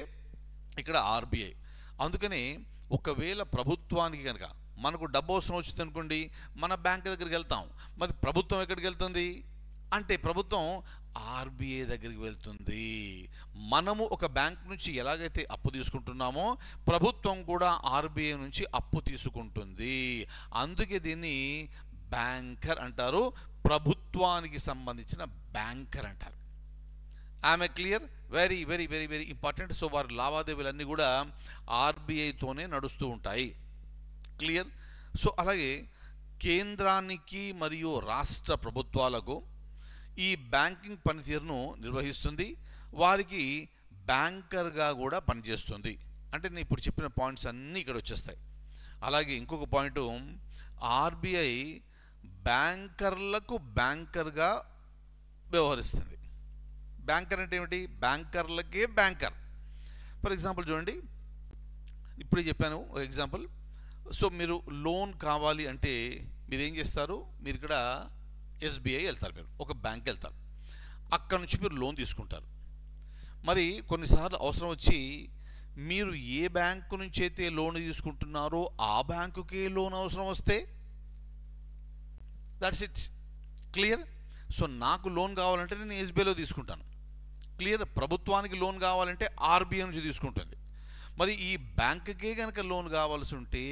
ఇక్కడ ఆర్బీఐ. అందుకని ఒకవేళ ప్రభుత్వానికి కనుక మనకు డబ్బు అవసరం వచ్చింది అనుకోండి, మన బ్యాంక్ దగ్గరికి వెళ్తాం. మరి ప్రభుత్వం ఎక్కడికి వెళ్తుంది అంటే ప్రభుత్వం ఆర్బీఐ దగ్గరికి వెళ్తుంది. మనము ఒక బ్యాంక్ నుంచి ఎలాగైతే అప్పు తీసుకుంటున్నామో ప్రభుత్వం కూడా ఆర్బీఐ నుంచి అప్పు తీసుకుంటుంది. అందుకే దీన్ని బ్యాంకర్ అంటారు, ప్రభుత్వానికి సంబంధించిన బ్యాంకర్ అంటారు. ఆమె clear? Very very very very important. So వారి లావాదేవీలన్నీ కూడా ఆర్బీఐతోనే నడుస్తూ ఉంటాయి. క్లియర్? సో అలాగే కేంద్రానికి మరియు రాష్ట్ర ప్రభుత్వాలకు ఈ బ్యాంకింగ్ పనితీరును నిర్వహిస్తుంది, వారికి బ్యాంకర్గా కూడా పనిచేస్తుంది. అంటే నేను ఇప్పుడు చెప్పిన పాయింట్స్ అన్నీ ఇక్కడ వచ్చేస్తాయి. అలాగే ఇంకొక పాయింట్, ఆర్బీఐ బ్యాంకర్లకు బ్యాంకర్గా వ్యవహరిస్తుంది. బ్యాంకర్ అంటే ఏమిటి? బ్యాంకర్లకే బ్యాంకర్. ఫర్ ఎగ్జాంపుల్ చూడండి, ఇప్పుడే చెప్పాను ఒక ఎగ్జాంపుల్. సో మీరు లోన్ కావాలి అంటే మీరు ఏం చేస్తారు? మీరు ఇక్కడ ఎస్బీఐ వెళ్తారు, మీరు ఒక బ్యాంక్ వెళ్తారు, అక్కడ నుంచి మీరు లోన్ తీసుకుంటారు. మరి కొన్నిసార్లు అవసరం వచ్చి మీరు ఏ బ్యాంకు నుంచి అయితే లోన్ తీసుకుంటున్నారో ఆ బ్యాంకుకే లోన్ అవసరం వస్తే దట్స్ ఇట్. క్లియర్? సో నాకు లోన్ కావాలంటే నేను ఎస్బీఐలో తీసుకుంటాను. క్లియర్? ప్రభుత్వానికి లోన్ కావాలంటే ఆర్బీఐ నుంచి తీసుకుంటుంది. మరి ఈ బ్యాంకుకే కనుక లోన్ కావాల్సి ఉంటే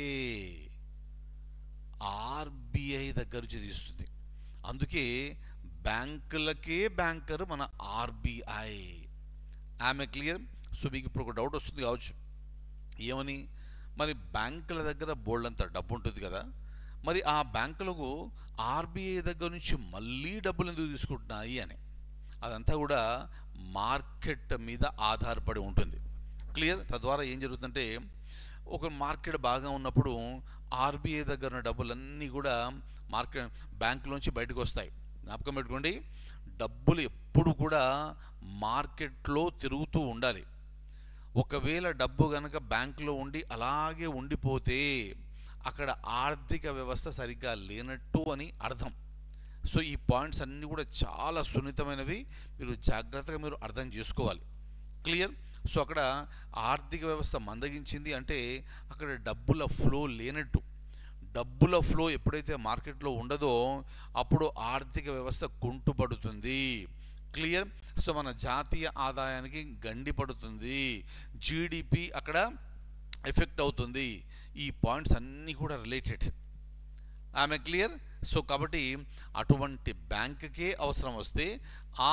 ఆర్బీఐ దగ్గర నుంచి తీస్తుంది. అందుకే బ్యాంకులకే బ్యాంకర్ మన ఆర్బీఐ. ఆమె క్లియర్? సో మీకు ఇప్పుడు ఒక డౌట్ వస్తుంది కావచ్చు, ఏమని? మరి బ్యాంకుల దగ్గర బోల్డంత డబ్బు ఉంటుంది కదా, మరి ఆ బ్యాంకులకు ఆర్బీఐ దగ్గర నుంచి మళ్ళీ డబ్బులు ఎందుకు తీసుకుంటున్నాయి అని. అదంతా కూడా మార్కెట్ మీద ఆధారపడి ఉంటుంది. క్లియర్? తద్వారా ఏం జరుగుతుందంటే ఒక మార్కెట్ బాగా ఉన్నప్పుడు ఆర్బీఐ దగ్గర ఉన్న డబ్బులన్నీ కూడా మార్కెట్ బ్యాంకులోంచి బయటకు వస్తాయి. జ్ఞాపకం పెట్టుకోండి, డబ్బులు ఎప్పుడు కూడా మార్కెట్లో తిరుగుతూ ఉండాలి. ఒకవేళ డబ్బు కనుక బ్యాంకులో ఉండి అలాగే ఉండిపోతే అక్కడ ఆర్థిక వ్యవస్థ సరిగ్గా లేనట్టు అని అర్థం. సో ఈ పాయింట్స్ అన్నీ కూడా చాలా సున్నితమైనవి, మీరు జాగ్రత్తగా మీరు అర్థం చేసుకోవాలి. క్లియర్? సో అక్కడ ఆర్థిక వ్యవస్థ మందగించింది అంటే అక్కడ డబ్బుల ఫ్లో లేనట్టు. డబ్బుల ఫ్లో ఎప్పుడైతే మార్కెట్లో ఉండదో అప్పుడు ఆర్థిక వ్యవస్థ కుంటుపడుతుంది. క్లియర్? సో మన జాతీయ ఆదాయానికి గండి పడుతుంది, జీడిపి అక్కడ ఎఫెక్ట్ అవుతుంది. ఈ పాయింట్స్ అన్నీ కూడా రిలేటెడ్. ఆమె క్లియర్? సో కాబట్టి అటువంటి బ్యాంకుకే అవసరం వస్తే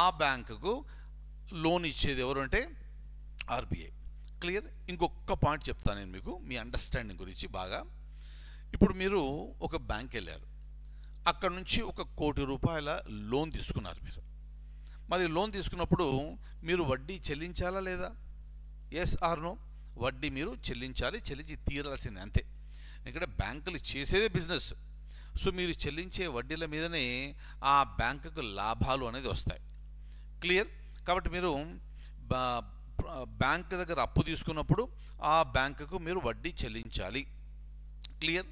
ఆ బ్యాంకుకు లోన్ ఇచ్చేది ఎవరు అంటే ఆర్బీఐ. క్లియర్? ఇంకొక పాయింట్ చెప్తాను నేను మీకు, మీ అండర్స్టాండింగ్ గురించి బాగా. ఇప్పుడు మీరు ఒక బ్యాంక్ వెళ్ళారు, అక్కడ నుంచి ₹1 కోటి లోన్ తీసుకున్నారు మీరు. మరి లోన్ తీసుకున్నప్పుడు మీరు వడ్డీ చెల్లించాలా లేదా? Yes or no? వడ్డీ మీరు చెల్లించాలి, చెల్లించి తీరాల్సిందే, అంతే. ఇక్కడ బ్యాంకులు చేసేదే బిజినెస్. సో మీరు చెల్లించే వడ్డీల మీదనే ఆ బ్యాంకుకు లాభాలు అనేది వస్తాయి. క్లియర్? కాబట్టి మీరు బ్యాంక్ దగ్గర అప్పు తీసుకున్నప్పుడు ఆ బ్యాంకుకు మీరు వడ్డీ చెల్లించాలి. క్లియర్?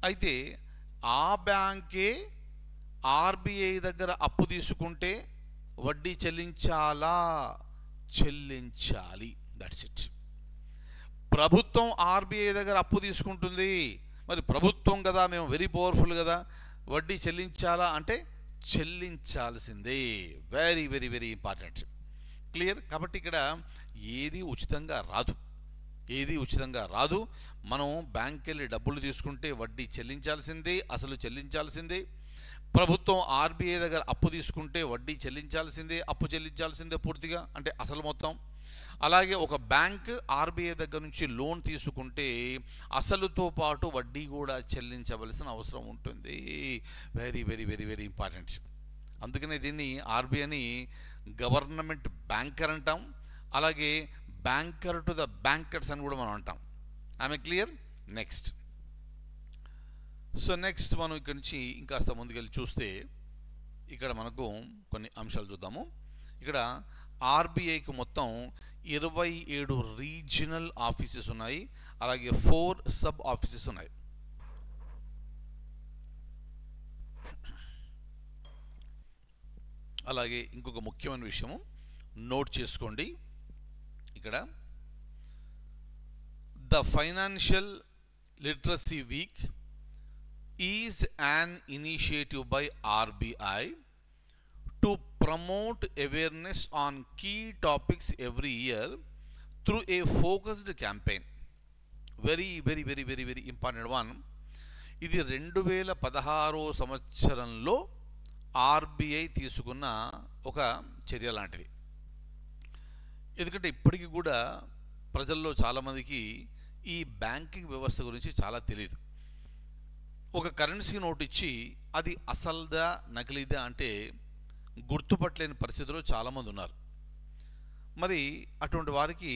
అయితే ఆ బ్యాంకే ఆర్బీఐ దగ్గర అప్పు తీసుకుంటే వడ్డీ చెల్లించాలా? చెల్లించాలి. That's it. ప్రభుత్వం ఆర్బీఐ దగ్గర అప్పు తీసుకుంటుంది, మరి ప్రభుత్వం కదా, మేము వెరీ పవర్ఫుల్ కదా, వడ్డీ చెల్లించాలా అంటే చెల్లించాల్సిందే. Very very very important. Clear? కాబట్టి ఇక్కడ ఏది ఉచితంగా రాదు, ఏది ఉచితంగా రాదు. మనం బ్యాంక్ వెళ్ళి డబ్బులు తీసుకుంటే వడ్డీ చెల్లించాల్సిందే, అసలు చెల్లించాల్సిందే. ప్రభుత్వం ఆర్బీఐ దగ్గర అప్పు తీసుకుంటే వడ్డీ చెల్లించాల్సిందే, అప్పు చెల్లించాల్సిందే పూర్తిగా, అంటే అసలు మొత్తం. అలాగే ఒక బ్యాంక్ ఆర్బీఐ దగ్గర నుంచి లోన్ తీసుకుంటే అసలుతో పాటు వడ్డీ కూడా చెల్లించవలసిన అవసరం ఉంటుంది. Very very very very important. అందుకనే దీన్ని ఆర్బీఐని గవర్నమెంట్ బ్యాంకర్ అంటాం, అలాగే బ్యాంకర్ టు ద బ్యాంకర్స్ అని కూడా మనం అంటాం. ఆమె క్లియర్? నెక్స్ట్. సో నెక్స్ట్ మనం ఇక్కడ నుంచి ఇంకాస్త ముందుకెళ్ళి చూస్తే ఇక్కడ మనకు కొన్ని అంశాలు చూద్దాము. ఇక్కడ ఆర్బీఐకి మొత్తం 27 రీజనల్ ఆఫీసెస్ ఉన్నాయి, అలాగే 4 సబ్ ఆఫీసెస్ ఉన్నాయి. అలాగే ఇంకొక ముఖ్యమైన విషయము నోట్ చేసుకోండి. ఇక్కడ the financial literacy week is an initiative by RBI to promote awareness on key topics every year through a focused campaign. Very important one. ఇది 2016 సంవత్సరంలో ఆర్బీఐ తీసుకున్న ఒక చర్య లాంటిది. ఎందుకంటే ఇప్పటికీ కూడా ప్రజల్లో చాలామందికి ఈ బ్యాంకింగ్ వ్యవస్థ గురించి చాలా తెలియదు. ఒక కరెన్సీ నోట్ ఇచ్చి అది అసలుదా నకిలీదా అంటే గుర్తుపట్టలేని పరిస్థితిలో చాలామంది ఉన్నారు. మరి అటువంటి వారికి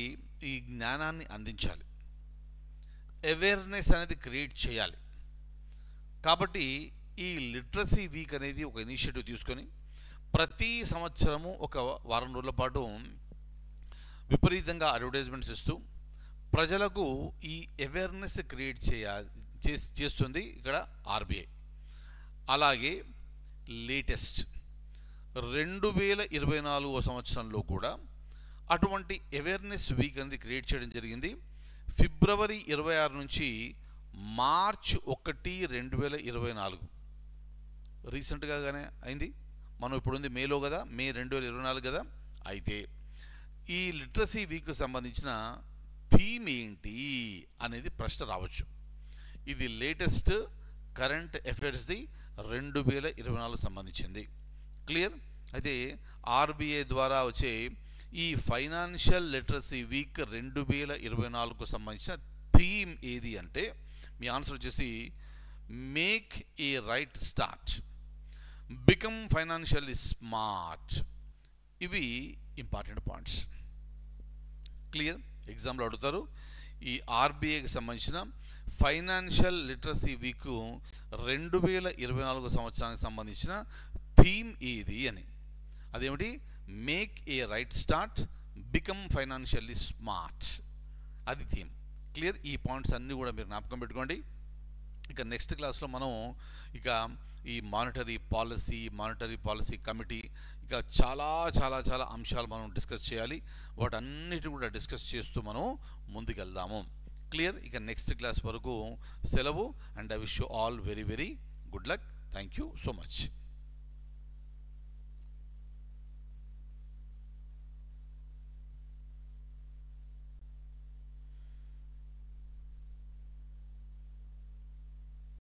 ఈ జ్ఞానాన్ని అందించాలి, అవేర్నెస్ అనేది క్రియేట్ చేయాలి. కాబట్టి ఈ లిటరసీ వీక్ అనేది ఒక ఇనిషియేటివ్ తీసుకొని ప్రతి సంవత్సరము ఒక వారం రోజుల పాటు విపరీతంగా అడ్వర్టైజ్మెంట్స్ ఇస్తూ ప్రజలకు ఈ అవేర్నెస్ క్రియేట్ చేస్తుంది ఇక్కడ ఆర్బీఐ. అలాగే లేటెస్ట్ 2024 సంవత్సరంలో కూడా అటువంటి అవేర్నెస్ వీక్ అనేది క్రియేట్ చేయడం జరిగింది. ఫిబ్రవరి 26 నుంచి మార్చ్ 1, 2024 రీసెంట్గానే అయింది. మనం ఇప్పుడు ఉంది మేలో కదా, మే 2024 కదా. అయితే ఈ లిటరసీ వీక్కి సంబంధించిన థీమ్ ఏంటి అనేది ప్రశ్న రావచ్చు. ఇది లేటెస్ట్ కరెంట్ అఫైర్స్ది 2024 సంబంధించింది. క్లియర్? అయితే ఆర్బీఐ ద్వారా వచ్చే ఈ ఫైనాన్షియల్ లిటరసీ వీక్ 2024కు సంబంధించిన థీమ్ ఏది అంటే మీ ఆన్సర్ వచ్చేసి make a right start, become financially smart. ఇవి ఇంపార్టెంట్ పాయింట్స్. క్లియర్? ఎగ్జామ్లో అడుగుతారు ఈ ఆర్బీఐకి సంబంధించిన ఫైనాన్షియల్ లిటరసీ వీక్ 2024 సంవత్సరానికి సంబంధించిన థీమ్ ఏది అని. అదేమిటి? Make a right start, become financially smart. అది థీమ్. క్లియర్? ఈ పాయింట్స్ అన్నీ కూడా మీరు జ్ఞాపకం పెట్టుకోండి. ఇక నెక్స్ట్ క్లాస్లో మనం ఇక ఈ మానిటరీ పాలసీ కమిటీ ఇక చాలా అంశాలు మనం డిస్కస్ చేయాలి. వాటన్నిటి కూడా డిస్కస్ చేస్తూ మనం ముందుకెళ్దాము. క్లియర్? ఇక నెక్స్ట్ క్లాస్ వరకు సెలవు. And I wish you all very good luck. Thank you so much.